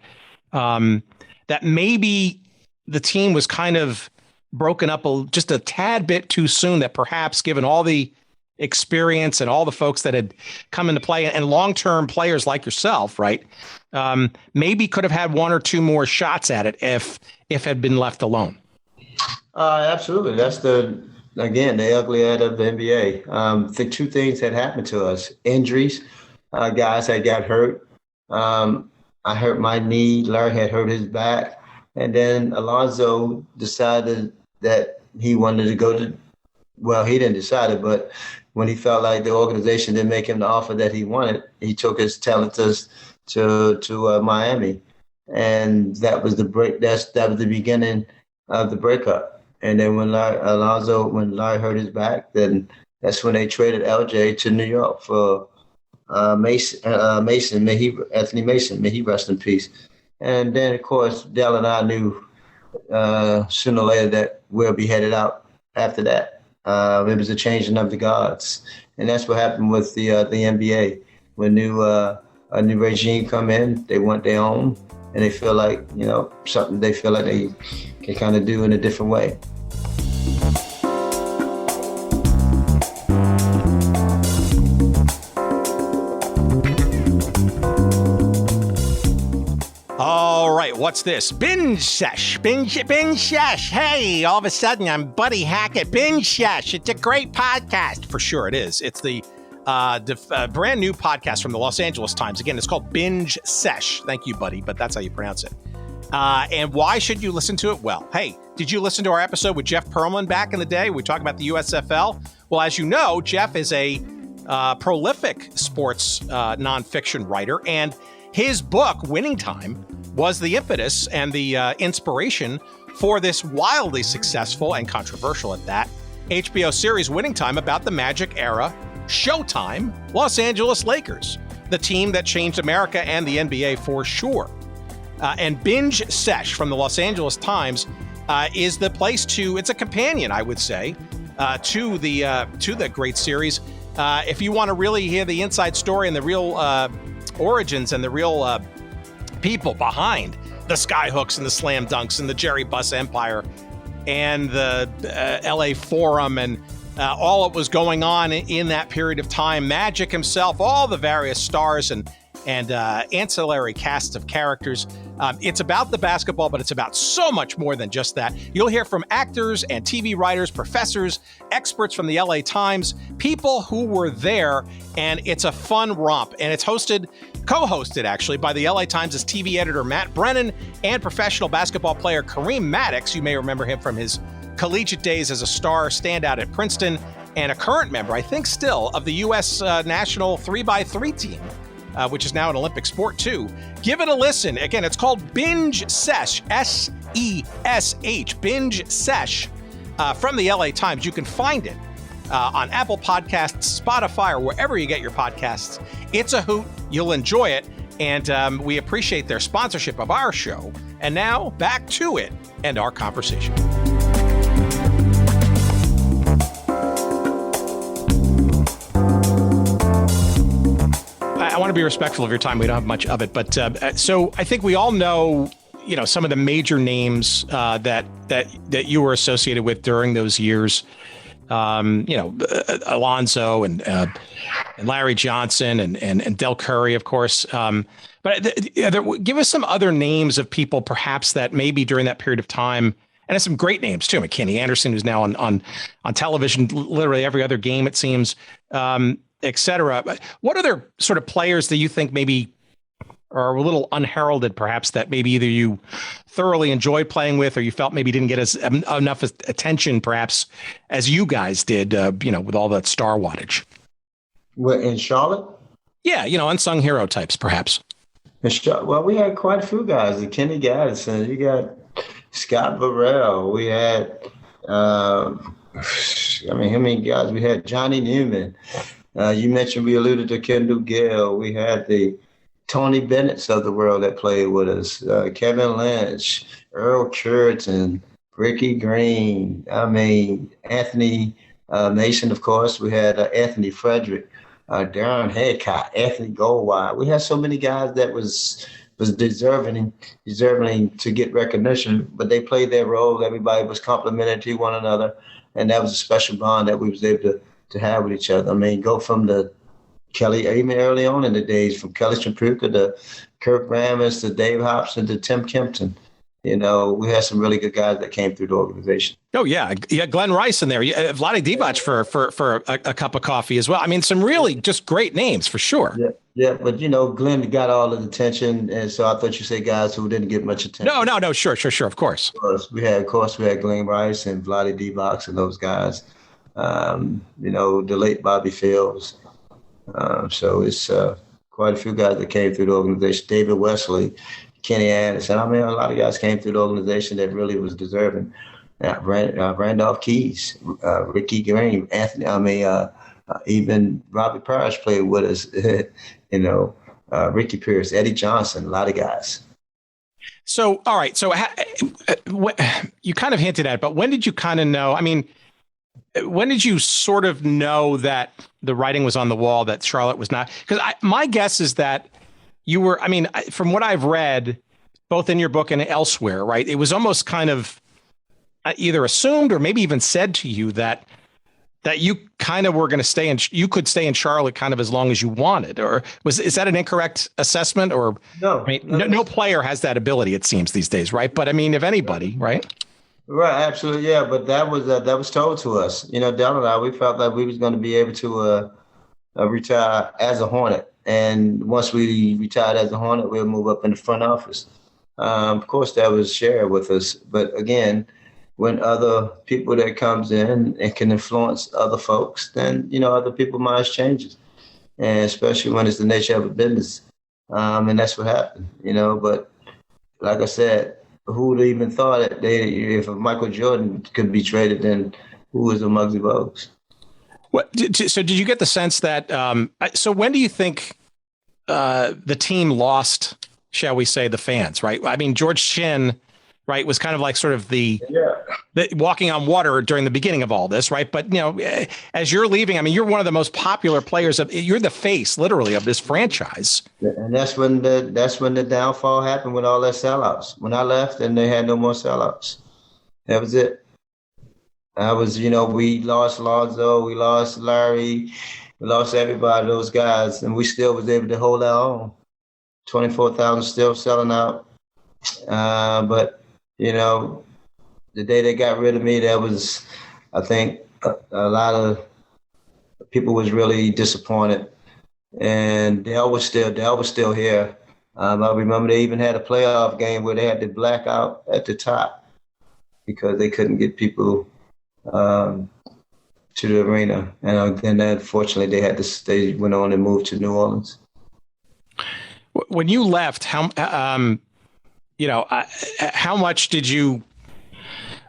Speaker 1: maybe the team was kind of broken up just a tad bit too soon, that perhaps given all the experience and all the folks that had come into play and long-term players like yourself, right, maybe could have had one or two more shots at it if had been left alone.
Speaker 15: Absolutely. That's the ugly end of the NBA. The two things that happened to us: injuries, guys that got hurt. I hurt my knee. Larry had hurt his back. And then Alonzo decided that he wanted to go to, well, he didn't decide it, but when he felt like the organization didn't make him the offer that he wanted, he took his talent to Miami. And that was the break. That was the beginning of the breakup. And then when Larry hurt his back, then that's when they traded LJ to New York for Mason, Anthony Mason, may he rest in peace. And then, of course, Dell and I knew sooner or later that we'll be headed out after that. It was a changing of the guards. And that's what happened with the NBA. When a new regime come in, they want their own, and they feel like, something they feel like they can kind of do in a different way.
Speaker 1: All right, what's this? Binge sesh. Binge sesh. Hey, all of a sudden I'm Buddy Hackett. Binge sesh. It's a great podcast. For sure it is. It's the brand new podcast from the Los Angeles Times. Again, it's called Binge Sesh. Thank you, buddy, but that's how you pronounce it. And why should you listen to it? Well, hey, did you listen to our episode with Jeff Pearlman back in the day? We talked about the USFL. Well, as you know, Jeff is a prolific sports nonfiction writer, and his book, Winning Time, was the impetus and the inspiration for this wildly successful and controversial at that HBO series Winning Time about the Magic era, Showtime, Los Angeles Lakers, the team that changed America and the NBA for sure. And Binge Sesh from the Los Angeles Times is the place it's a companion, I would say, to the great series. If you want to really hear the inside story and the real origins and the real people behind the Skyhooks and the Slam Dunks and the Jerry Buss Empire and the LA Forum and all that was going on in that period of time, Magic himself, all the various stars and ancillary casts of characters. It's about the basketball, but it's about so much more than just that. You'll hear from actors and TV writers, professors, experts from the LA Times, people who were there, and it's a fun romp. And it's co-hosted actually by the LA Times' TV editor Matt Brennan and professional basketball player Kareem Maddox. You may remember him from his collegiate days as a star standout at Princeton and a current member, I think still, of the U.S. national 3x3 team, which is now an Olympic sport too. Give it a listen. Again, it's called Binge Sesh, S-E-S-H, Binge Sesh, from the LA Times. You can find it on Apple Podcasts, Spotify, or wherever you get your podcasts. It's a hoot. You'll enjoy it. And we appreciate their sponsorship of our show. And now back to it and our conversation. I want to be respectful of your time. We don't have much of it, but so I think we all know, some of the major names that you were associated with during those years. Alonzo and Larry Johnson and Dell Curry, of course. But give us some other names of people, perhaps that maybe during that period of time, and some great names too. McKinney Anderson, who's now on television, literally every other game, it seems. Etc. What other sort of players do you think maybe are a little unheralded, perhaps, that maybe either you thoroughly enjoyed playing with or you felt maybe didn't get enough attention, perhaps, as you guys did, with all that star wattage?
Speaker 15: What, in Charlotte?
Speaker 1: Yeah, unsung hero types, perhaps.
Speaker 15: Well, we had quite a few guys. The Kenny Gaddison, you got Scott Burrell. We had, how many guys? We had Johnny Newman. You mentioned, we alluded to Kendall Gill. We had the Tony Bennett's of the world that played with us, Kevin Lynch, Earl Cureton, Ricky Green. Anthony Mason, of course. We had Anthony Frederick, Darren Haycock, Anthony Goldwire. We had so many guys that was deserving to get recognition, but they played their role. Everybody was complimentary to one another, and that was a special bond that we was able to have with each other. Go from the Kelly, even early on in the days, from Kelly Champruka to Kirk Rammis to Dave Hobson to Tim Kempton. You know, we had some really good guys that came through the organization.
Speaker 1: Oh, yeah. Yeah, Glen Rice in there. Vlade Divac for a cup of coffee as well. I mean, some really just great names for sure.
Speaker 15: Yeah, but, you know, Glenn got all the attention, and so I thought you said guys who didn't get much attention.
Speaker 1: No, sure, of course.
Speaker 15: We had Glen Rice and Vlade Divac and those guys. You know, the late Bobby Fields. So it's quite a few guys that came through the organization. David Wesley, Kenny Anderson. I mean, a lot of guys came through the organization that really was deserving. Randolph Keys, Ricky Green, even Robbie Parish played with us. You know, Ricky Pierce, Eddie Johnson, a lot of guys.
Speaker 1: So, all right. So you kind of hinted at it, but when did you kind of know? I mean, when did you sort of know that the writing was on the wall that Charlotte was not? Because my guess is that you were, I mean, from what I've read, both in your book and elsewhere, right? It was almost kind of either assumed or maybe even said to you that you kind of were going to stay in, you could stay in Charlotte kind of as long as you wanted, or is that an incorrect assessment? Or
Speaker 15: no,
Speaker 1: I mean, no player has that ability, it seems, these days, right? But I mean, if anybody, right?
Speaker 15: Right, absolutely, yeah. But that was told to us. You know, Dell and I, we felt like we was going to be able to retire as a Hornet, and once we retired as a Hornet, we'll move up in the front office. Of course, that was shared with us, but again, when other people that comes in and can influence other folks, then, you know, other people's minds changes, and especially when it's the nature of a business, and that's what happened, you know. But like I said, who would have even thought that if Michael Jordan could be traded, then who was a Muggsy Bogues?
Speaker 1: So did you get the sense that, so when do you think the team lost, shall we say, the fans, right? I mean, George Shinn, right, was kind of like sort of the walking on water during the beginning of all this, right? But, you know, as you're leaving, I mean, you're one of the most popular players you're the face, literally, of this franchise.
Speaker 15: And that's when the downfall happened, with all that sellouts. When I left, and they had no more sellouts. That was it. You know, we lost Lonzo, we lost Larry, we lost everybody, those guys, and we still was able to hold our own. 24,000 still selling out. But, you know, the day they got rid of me, that was, I think, a lot of people was really disappointed. And Dell was still here. I remember they even had a playoff game where they had the blackout at the top because they couldn't get people to the arena. And then unfortunately they went on and moved to New Orleans.
Speaker 1: When you left, how much did you?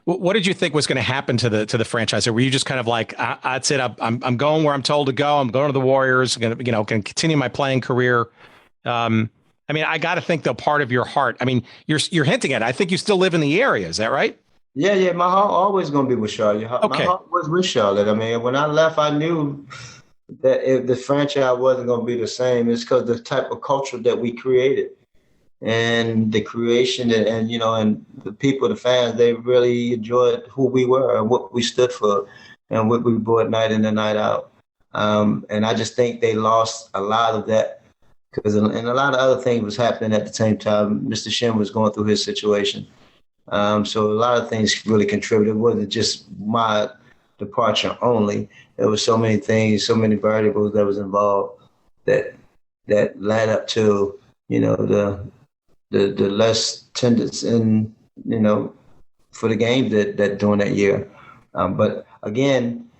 Speaker 1: What did you think was going to happen to the franchise? Or were you just kind of like, that's it? I'm going where I'm told to go. I'm going to the Warriors. I'm going to continue my playing career. I mean, I got to think, though, part of your heart. I mean, you're hinting at it. I think you still live in the area. Is that right?
Speaker 15: Yeah. My heart always going to be with Charlotte.
Speaker 1: Okay.
Speaker 15: My heart was with Charlotte. I mean, when I left, I knew that if the franchise wasn't going to be the same, it's because the type of culture that we created. And the creation and you know, and the people, the fans, they really enjoyed who we were and what we stood for and what we brought night in and night out. And I just think they lost a lot of that because a lot of other things was happening at the same time. Mr. Shinn was going through his situation. So a lot of things really contributed. It wasn't just my departure only. There was so many things, so many variables that was involved that led up to, you know, the less attendance in, you know, for the games that during that year. But again,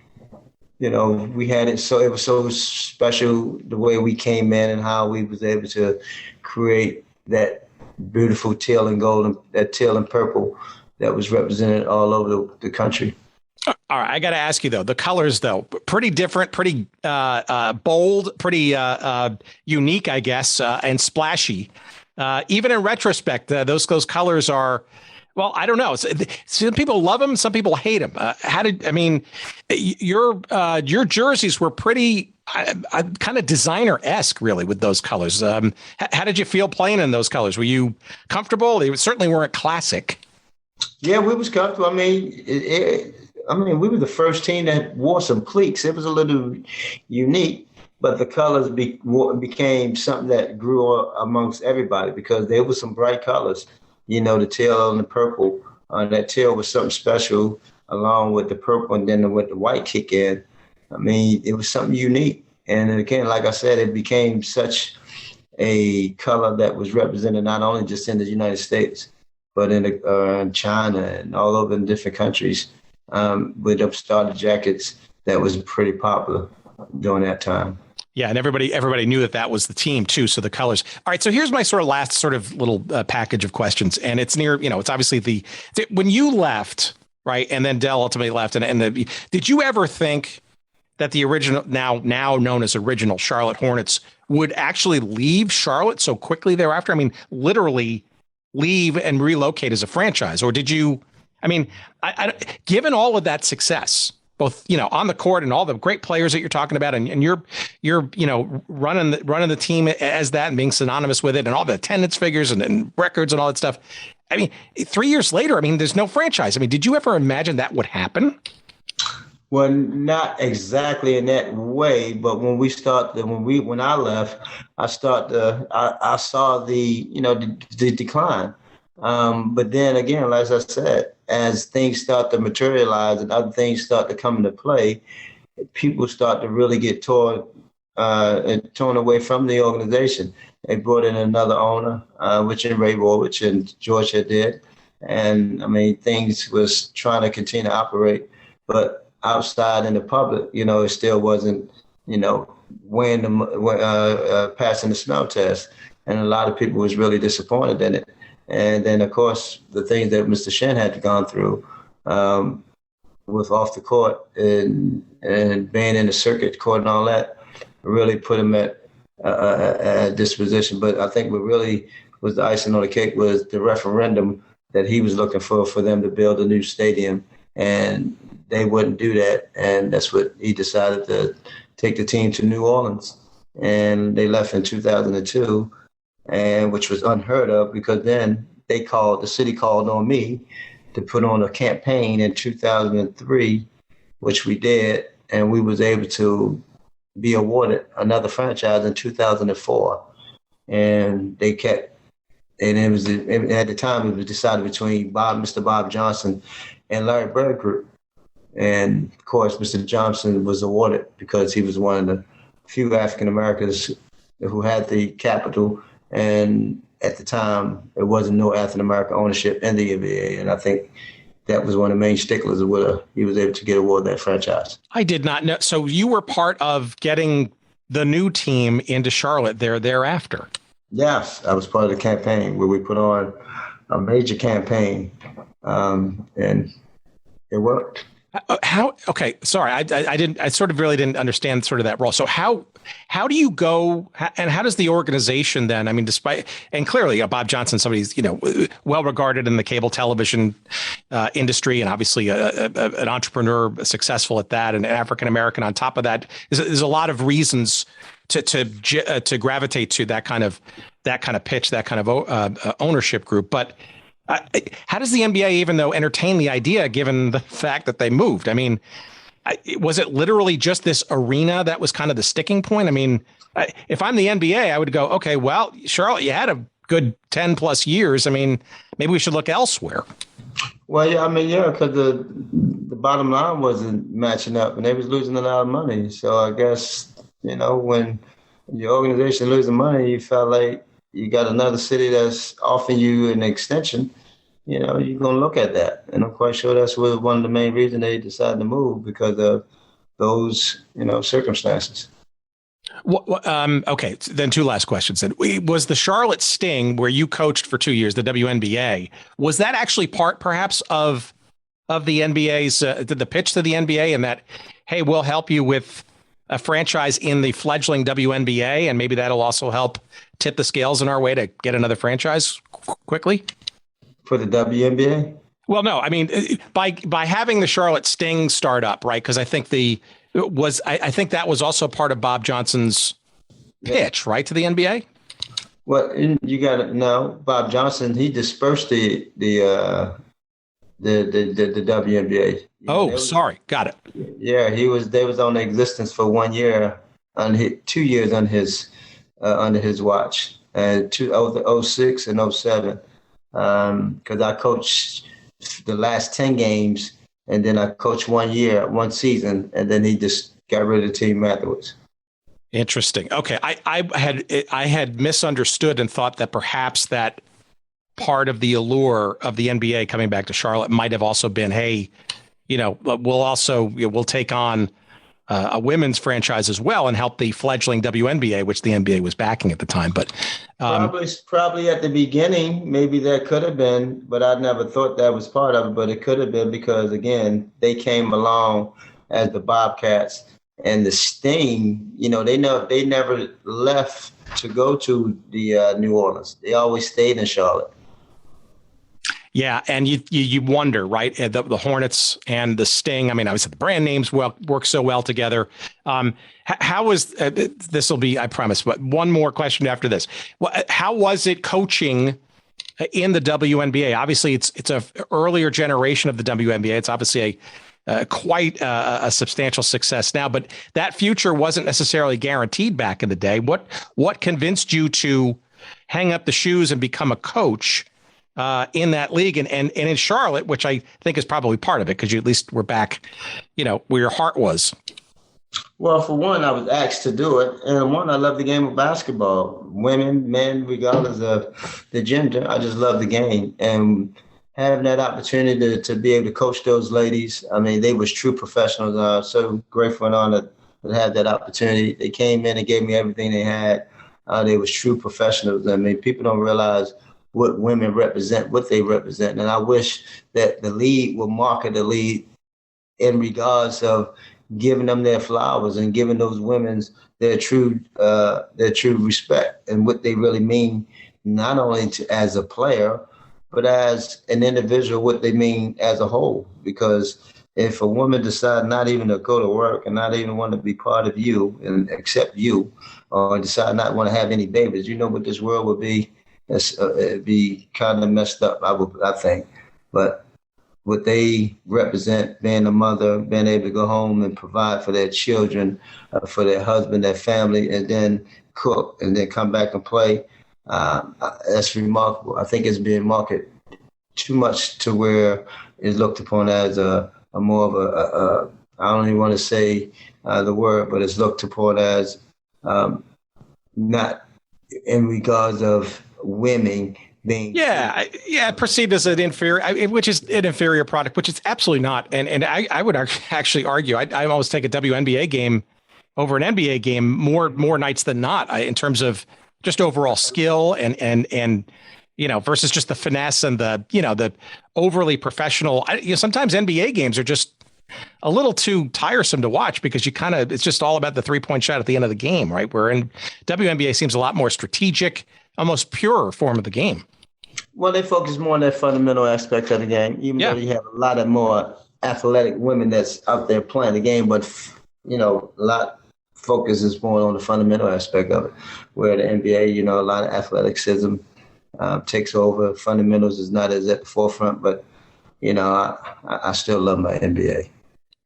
Speaker 15: you know, we had it so, it was so special the way we came in and how we was able to create that beautiful teal and gold, that teal and purple that was represented all over the country.
Speaker 1: All right, I got to ask you though, the colors though, pretty different, pretty bold, pretty unique, I guess, and splashy. Even in retrospect, those colors are, well, I don't know. Some people love them, some people hate them. Your jerseys were pretty kind of designer-esque, really, with those colors. How did you feel playing in those colors? Were you comfortable? They certainly weren't classic.
Speaker 15: Yeah, we was comfortable. I mean, we were the first team that wore some cleats. It was a little unique. but the colors became something that grew amongst everybody because there were some bright colors. The teal and the purple. That teal was something special, along with the purple, and then with the white kick in. I mean, it was something unique. And again, like I said, it became such a color that was represented not only just in the United States, but in China and all over in different countries with them starter jackets that was pretty popular during that time.
Speaker 1: Yeah, and everybody knew that was the team too. So the colors. All right. So here's my sort of last sort of little package of questions, and it's near. It's obviously when you left, right, and then Dell ultimately left, did you ever think that the original, now known as original Charlotte Hornets, would actually leave Charlotte so quickly thereafter? I mean, literally leave and relocate as a franchise, or did you? I mean, given all of that success, both, on the court and all the great players that you're talking about, and you're running the team as that and being synonymous with it, and all the attendance figures and records and all that stuff. I mean, 3 years later, I mean, there's no franchise. I mean, did you ever imagine that would happen?
Speaker 15: Well, not exactly in that way, but when I left, I saw the decline. But then again, as I said, as things start to materialize and other things start to come into play, people start to really get torn away from the organization. They brought in another owner, which Ray Warwich and Georgia did. And I mean, things was trying to continue to operate, but outside in the public, it still wasn't, passing the smell test. And a lot of people was really disappointed in it. And then, of course, the things that Mr. Shen had gone through with off the court and being in the circuit court and all that really put him at this position. But I think what really was the icing on the cake was the referendum that he was looking for them to build a new stadium. And they wouldn't do that. And that's what he decided to take the team to New Orleans. And they left in 2002. And which was unheard of because then the city called on me to put on a campaign in 2003, which we did, and we was able to be awarded another franchise in 2004. And they kept, and at the time it was decided between Mr. Bob Johnson and Larry Bird Group. And of course, Mr. Johnson was awarded because he was one of the few African Americans who had the capital. And at the time, there wasn't no African American ownership in the NBA. And I think that was one of the main sticklers of whether he was able to get awarded that franchise.
Speaker 1: I did not know. So you were part of getting the new team into Charlotte thereafter.
Speaker 15: Yes, I was part of the campaign where we put on a major campaign, and it worked.
Speaker 1: Okay, sorry, I sort of really didn't understand sort of that role. So how do you go, and how does the organization then, I mean, and clearly Bob Johnson, somebody's, well regarded in the cable television industry, and obviously an entrepreneur, successful at that, and African-American on top of that, there's a lot of reasons to gravitate to that kind of pitch, that kind of ownership group. But how does the NBA even though entertain the idea given the fact that they moved? I mean, was it literally just this arena that was kind of the sticking point? I mean, if I'm the NBA, I would go, okay, well, Charlotte, you had a good 10 plus years. I mean, maybe we should look elsewhere.
Speaker 15: Well, yeah, I mean, yeah, because the bottom line wasn't matching up and they was losing a lot of money. So I guess, when your organization losing money, you felt like you got another city that's offering you an extension, you're going to look at that. And I'm quite sure that's one of the main reasons they decided to move, because of those, circumstances.
Speaker 1: Okay, then two last questions. Then was the Charlotte Sting, where you coached for 2 years, the WNBA, was that actually part perhaps of the NBA's, the pitch to the NBA, and that, hey, we'll help you with a franchise in the fledgling WNBA, and maybe that'll also help tip the scales in our way to get another franchise quickly?
Speaker 15: For the WNBA?
Speaker 1: Well, no, I mean, by having the Charlotte Sting start up, right? Because I think I think that was also part of Bob Johnson's pitch, right, to the NBA?
Speaker 15: Well, you got to know, Bob Johnson, he dispersed the WNBA.
Speaker 1: Sorry, got it.
Speaker 15: Yeah, they was on existence for 1 year, 2 years under his watch, and 06 and 07, because I coached the last 10 games, and then I coached 1 year, one season, and then he just got rid of the team afterwards.
Speaker 1: Interesting. Okay, I had misunderstood and thought that perhaps that part of the allure of the NBA coming back to Charlotte might have also been, hey, we'll take on a women's franchise as well and help the fledgling WNBA, which the NBA was backing at the time. But
Speaker 15: probably at the beginning, maybe that could have been, but I never thought that was part of it. But it could have been because, again, they came along as the Bobcats and the Sting. They never left to go to the New Orleans. They always stayed in Charlotte.
Speaker 1: Yeah, and you wonder, right? The Hornets and the Sting. I mean, obviously the brand names work so well together. How was this? Will be, I promise. But one more question after this. How was it coaching in the WNBA? Obviously, it's a earlier generation of the WNBA. It's obviously quite a substantial success now, but that future wasn't necessarily guaranteed back in the day. What convinced you to hang up the shoes and become a coach in that league and in Charlotte, which I think is probably part of it because you at least were back, where your heart was?
Speaker 15: Well, for one, I was asked to do it. And one, I love the game of basketball. Women, men, regardless of the gender, I just love the game. And having that opportunity to be able to coach those ladies, I mean, they was true professionals. I'm so grateful and honored to have that opportunity. They came in and gave me everything they had. They was true professionals. I mean, people don't realize what women represent, what they represent. And I wish that the league would market the league in regards of giving them their flowers and giving those women their true respect and what they really mean, not only as a player, but as an individual, what they mean as a whole. Because if a woman decides not even to go to work and not even want to be part of you and accept you, or decide not want to have any babies, what this world would be. It'd be kind of messed up, I think. But what they represent, being a mother, being able to go home and provide for their children, for their husband, their family, and then cook and then come back and play, that's remarkable. I think it's being marketed too much to where it's looked upon as a more of a I don't even want to say the word, but it's looked upon as not in regards of women being
Speaker 1: perceived as an inferior, which is an inferior product, which it's absolutely not. And I would actually argue I almost take a WNBA game over an NBA game more nights than not in terms of just overall skill and versus just the finesse and the overly professional. Sometimes NBA games are just a little too tiresome to watch because it's just all about the 3-point shot at the end of the game, right? Where in WNBA seems a lot more strategic, almost pure form of the game.
Speaker 15: Well, they focus more on that fundamental aspect of the game, even though you have a lot of more athletic women that's out there playing the game, but a lot focus is more on the fundamental aspect of it, where the NBA, a lot of athleticism takes over. Fundamentals is not as at the forefront, but I still love my NBA.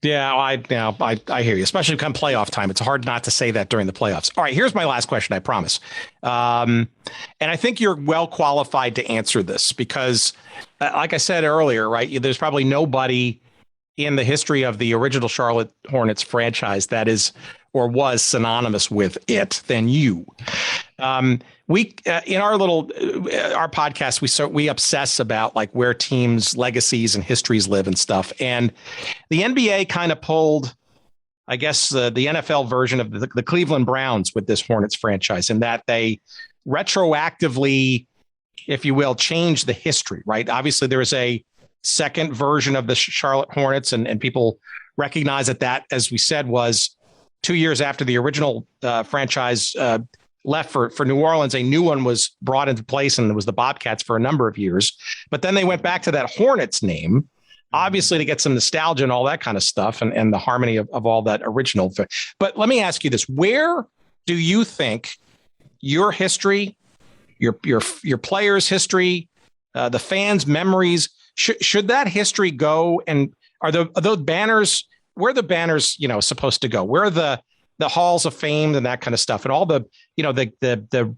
Speaker 1: Yeah, I hear you, especially come playoff time. It's hard not to say that during the playoffs. All right, here's my last question, I promise. And I think you're well qualified to answer this because, like I said earlier, right, there's probably nobody in the history of the original Charlotte Hornets franchise that is or was synonymous with it than you. We in our podcast, we obsess about like where teams' legacies and histories live and stuff. And the NBA kind of pulled, I guess, the NFL version of the Cleveland Browns with this Hornets franchise, in that they retroactively, if you will, changed the history, right? Obviously, there is a second version of the Charlotte Hornets, and people recognize that, as we said, was 2 years after the original franchise left for New Orleans. A new one was brought into place, and it was the Bobcats for a number of years. But then they went back to that Hornets name, obviously to get some nostalgia and all that kind of stuff, and the harmony of all that original. But let me ask you this: where do you think your history, your players' history, the fans' memories, should that history go? And are those banners? Where are the banners, supposed to go? Where are the the halls of fame and that kind of stuff, and all the the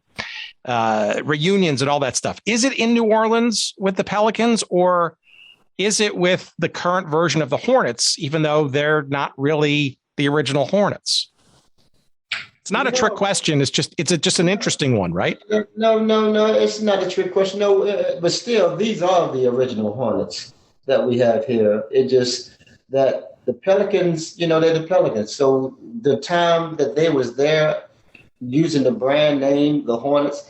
Speaker 1: reunions and all that stuff. Is it in New Orleans with the Pelicans, or is it with the current version of the Hornets, even though they're not really the original Hornets? It's not a trick question. It's just an interesting one, right?
Speaker 15: No. It's not a trick question. No, but still, these are the original Hornets that we have here. It just that the Pelicans, they're the Pelicans. So the time that they was there using the brand name, the Hornets,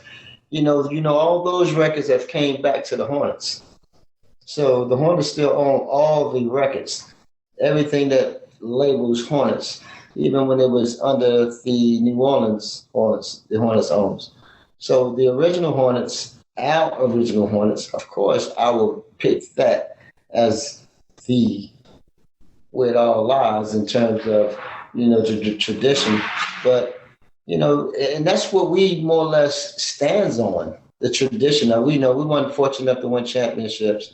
Speaker 15: all those records have came back to the Hornets. So the Hornets still own all the records, everything that labels Hornets, even when it was under the New Orleans Hornets, the Hornets owns. So the original Hornets, our original Hornets, of course, I will pick that as where it all lies in terms of, the tradition. But, and that's what we more or less stands on, the tradition. Now, we weren't fortunate enough to win championships,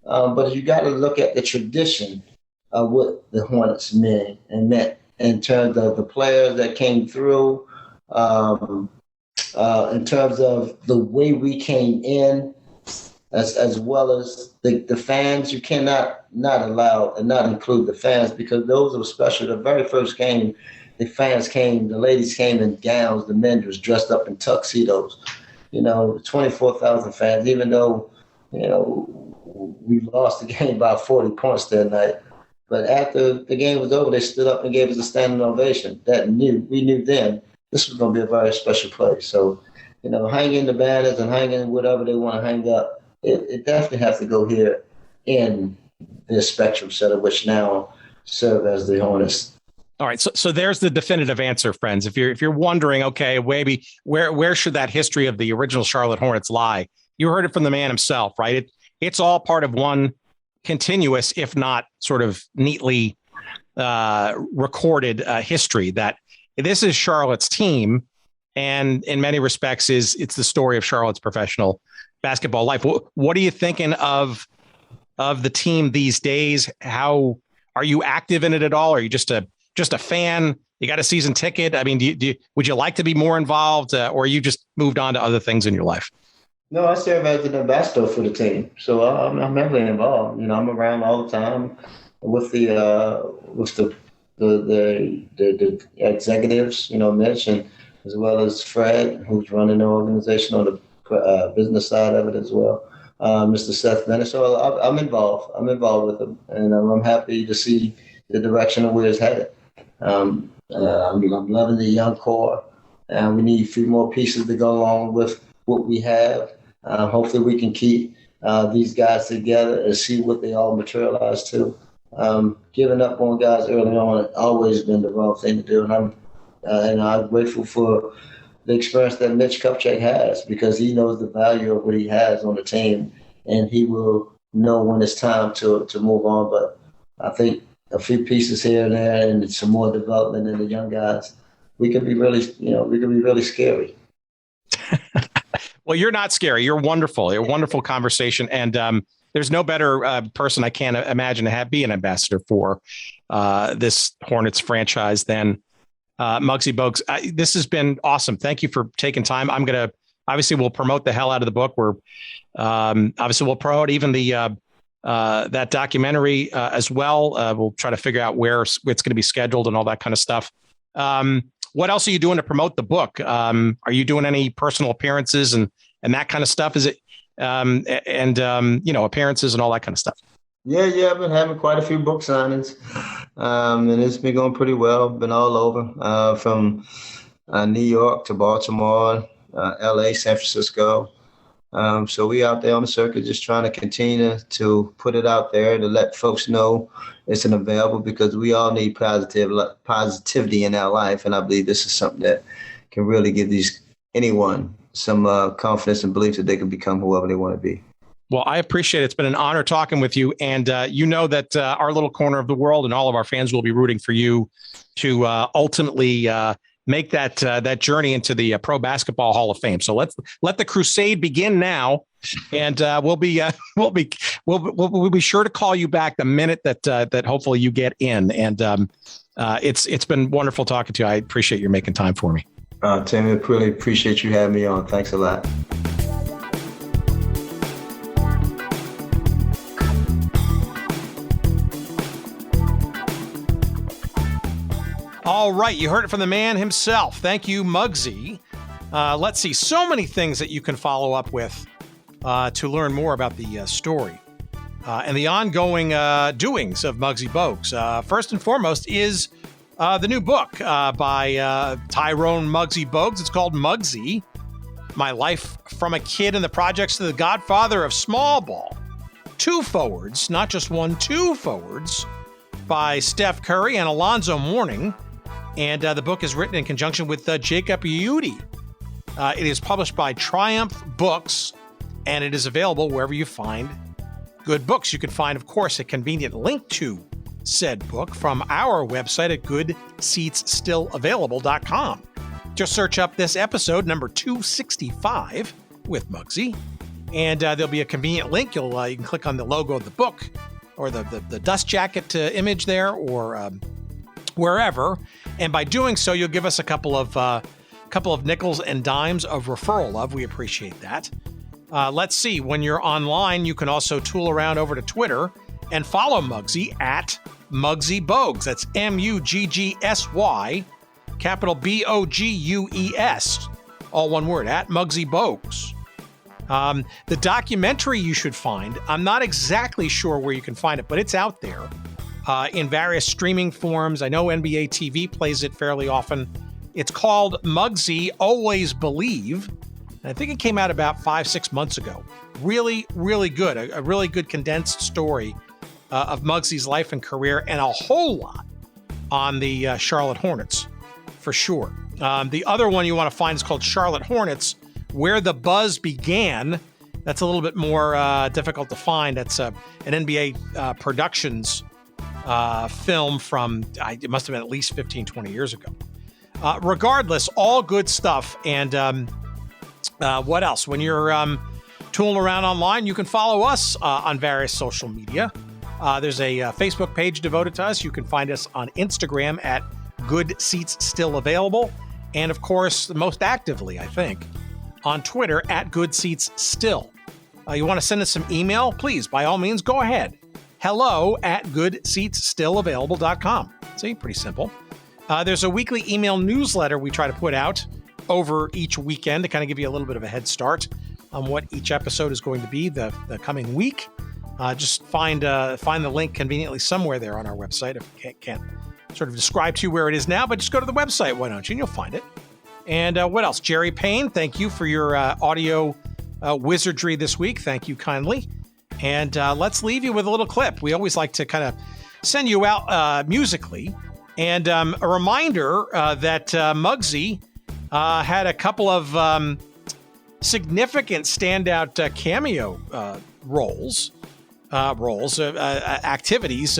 Speaker 15: but you got to look at the tradition of what the Hornets meant in terms of the players that came through, in terms of the way we came in, as well as the fans. You cannot not allow and not include the fans, because those were special. The very first game, the fans came, the ladies came in gowns, the men was dressed up in tuxedos. 24,000 fans, even though, we lost the game by 40 points that night. But after the game was over, they stood up and gave us a standing ovation. We knew then this was going to be a very special place. So, hanging the banners and hanging whatever they want to hang up, it definitely has to go here in the Spectrum Center, which now serve as the Hornets.
Speaker 1: All right, so there's the definitive answer, friends. If you're wondering, okay, maybe where should that history of the original Charlotte Hornets lie? You heard it from the man himself, right? It's all part of one continuous, if not sort of neatly recorded history, that this is Charlotte's team, and in many respects it's the story of Charlotte's professional basketball life. What are you thinking of the team these days? How are you active in it at all? Are you just a fan? You got a season ticket? I mean, would you like to be more involved, or you just moved on to other things in your life?
Speaker 15: No, I serve as an ambassador for the team, so I'm heavily involved. I'm around all the time with the executives, Mitch, and as well as Fred, who's running the organization on the business side of it as well. Mr. Seth Bennett. So I'm involved. I'm involved with them, and I'm happy to see the direction of where it's headed. I'm loving the young core, and we need a few more pieces to go along with what we have. Hopefully we can keep these guys together and see what they all materialize to. Giving up on guys early on has always been the wrong thing to do, and I'm grateful for the experience that Mitch Kupchak has, because he knows the value of what he has on the team, and he will know when it's time to move on. But I think a few pieces here and there, and some more development in the young guys, we can be really scary.
Speaker 1: Well, you're not scary. You're wonderful. You're a wonderful conversation. And there's no better person I can't imagine to be an ambassador for this Hornets franchise than Muggsy Bogues. This has been awesome. Thank you for taking time. We'll promote the hell out of the book. We'll promote even that documentary as well. We'll try to figure out where it's going to be scheduled and all that kind of stuff. What else are you doing to promote the book? Are you doing any personal appearances and that kind of stuff? Is it appearances and all that kind of stuff?
Speaker 15: Yeah. I've been having quite a few book signings, and it's been going pretty well. Been all over, from New York to Baltimore, LA, San Francisco. So we out there on the circuit just trying to continue to put it out there to let folks know it's available, because we all need positivity in our life. And I believe this is something that can really give anyone some confidence and belief that they can become whoever they want to be.
Speaker 1: Well, I appreciate it. It's been an honor talking with you. And that our little corner of the world and all of our fans will be rooting for you to ultimately make that journey into the Pro Basketball Hall of Fame. So let the crusade begin now, and we'll be sure to call you back the minute that hopefully you get in. And it's been wonderful talking to you. I appreciate you making time for me.
Speaker 15: Tim, I really appreciate you having me on. Thanks a lot.
Speaker 1: All right, you heard it from the man himself. Thank you, Muggsy. Let's see, so many things that you can follow up with to learn more about the story and the ongoing doings of Muggsy Bogues. First and foremost is the new book by Tyrone Muggsy Bogues. It's called Muggsy, My Life from a Kid and the Projects to the Godfather of Small Ball. 2 forwards, not just one, 2 forwards by Dell Curry and Alonzo Mourning. And the book is written in conjunction with Jacob Udy. It is published by Triumph Books, and it is available wherever you find good books. You can find, of course, a convenient link to said book from our website at goodseatsstillavailable.com. Just search up this episode, number 265, with Muggsy, and there'll be a convenient link. You can click on the logo of the book or the dust jacket image there, or wherever, and by doing so, you'll give us a couple of nickels and dimes of referral love. We appreciate that. Let's see, when you're online, you can also tool around over to Twitter and follow Muggsy at Muggsy Bogues. That's Muggsy, capital Bogues, all one word, at Muggsy Bogues. The documentary you should find, I'm not exactly sure where you can find it, but it's out there in various streaming forms. I know NBA TV plays it fairly often. It's called Muggsy Always Believe. And I think it came out about 5-6 months ago. Really, really good. A really good condensed story of Muggsy's life and career, and a whole lot on the Charlotte Hornets, for sure. The other one you want to find is called Charlotte Hornets, Where the Buzz Began. That's a little bit more difficult to find. That's an NBA Productions film from, it must have been at least 15, 20 years ago. Regardless, all good stuff. And what else? When you're tooling around online, you can follow us on various social media. There's a Facebook page devoted to us. You can find us on Instagram at Good Seats Still Available. And of course, most actively, I think, on Twitter at Good Seats Still. You want to send us some email? Please, by all means, go ahead. hello@goodseatsstillavailable.com. See, pretty simple. There's a weekly email newsletter we try to put out over each weekend to kind of give you a little bit of a head start on what each episode is going to be the coming week. Just find the link conveniently somewhere there on our website. If you can't sort of describe to you where it is now, but just go to the website, why don't you? And you'll find it. And what else? Jerry Payne, thank you for your audio wizardry this week. Thank you kindly. And let's leave you with a little clip. We always like to kind of send you out musically. And a reminder that Muggsy had a couple of significant standout cameo activities,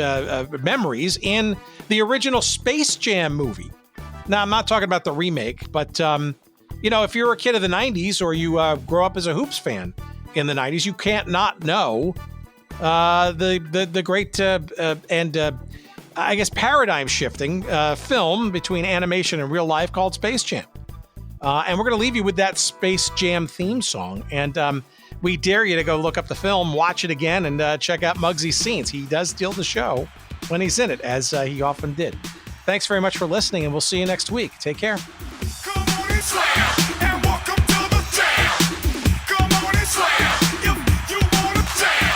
Speaker 1: memories in the original Space Jam movie. Now, I'm not talking about the remake, but, if you're a kid of the 90s or you grow up as a Hoops fan in the 90s, you can't not know the great and I guess paradigm-shifting film between animation and real life called Space Jam. And we're going to leave you with that Space Jam theme song. And we dare you to go look up the film, watch it again, and check out Muggsy's scenes. He does steal the show when he's in it, as he often did. Thanks very much for listening, and we'll see you next week. Take care.
Speaker 16: Come on and slam, and welcome to the jam. Come on and slam, if you want to jam.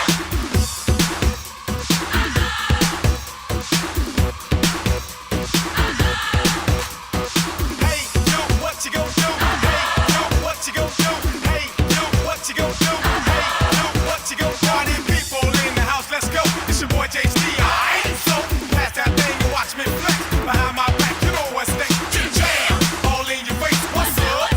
Speaker 16: Hey, yo, what you gonna do? Hey, yo, what you gonna do? Hey, yo, what you gonna do? Hey, yo, what you gonna do? Party people in the house, let's go. It's your boy JC. Alright, so pass that thing and watch me flex behind my back. You know what's next? Jam, all in your face. What's up?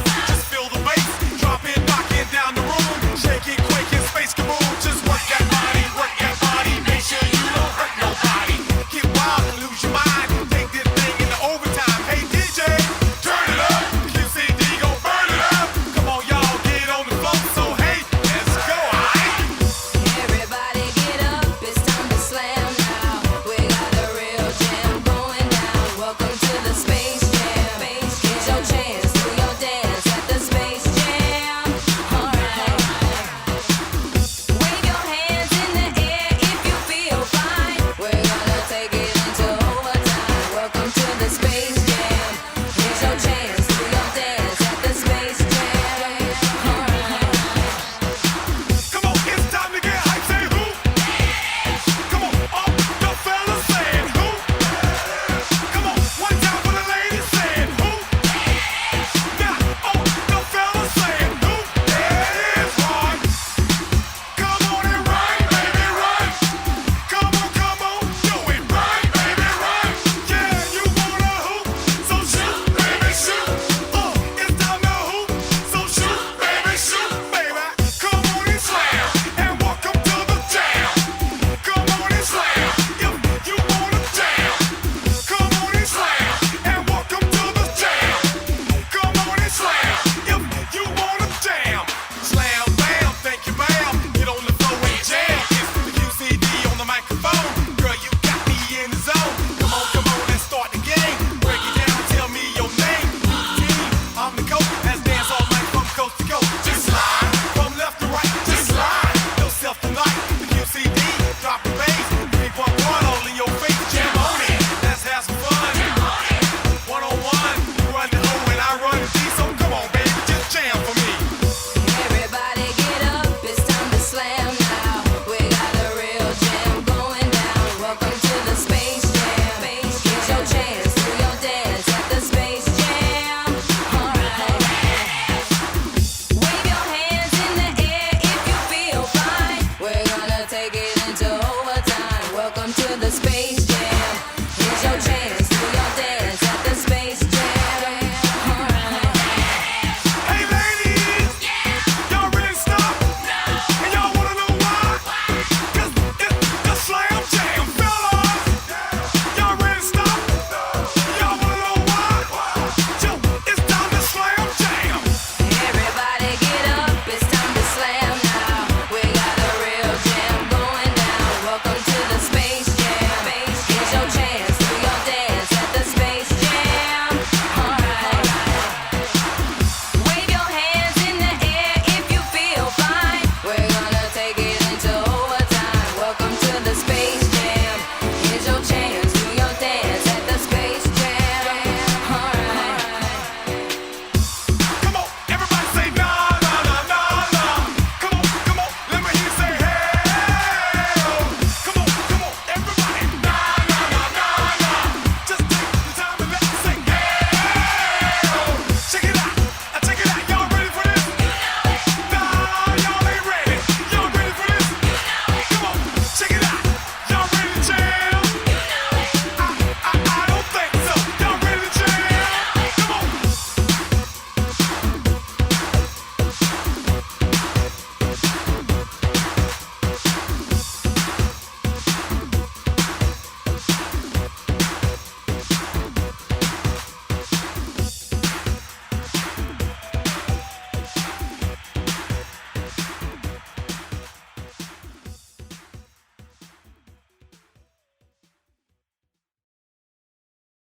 Speaker 17: Space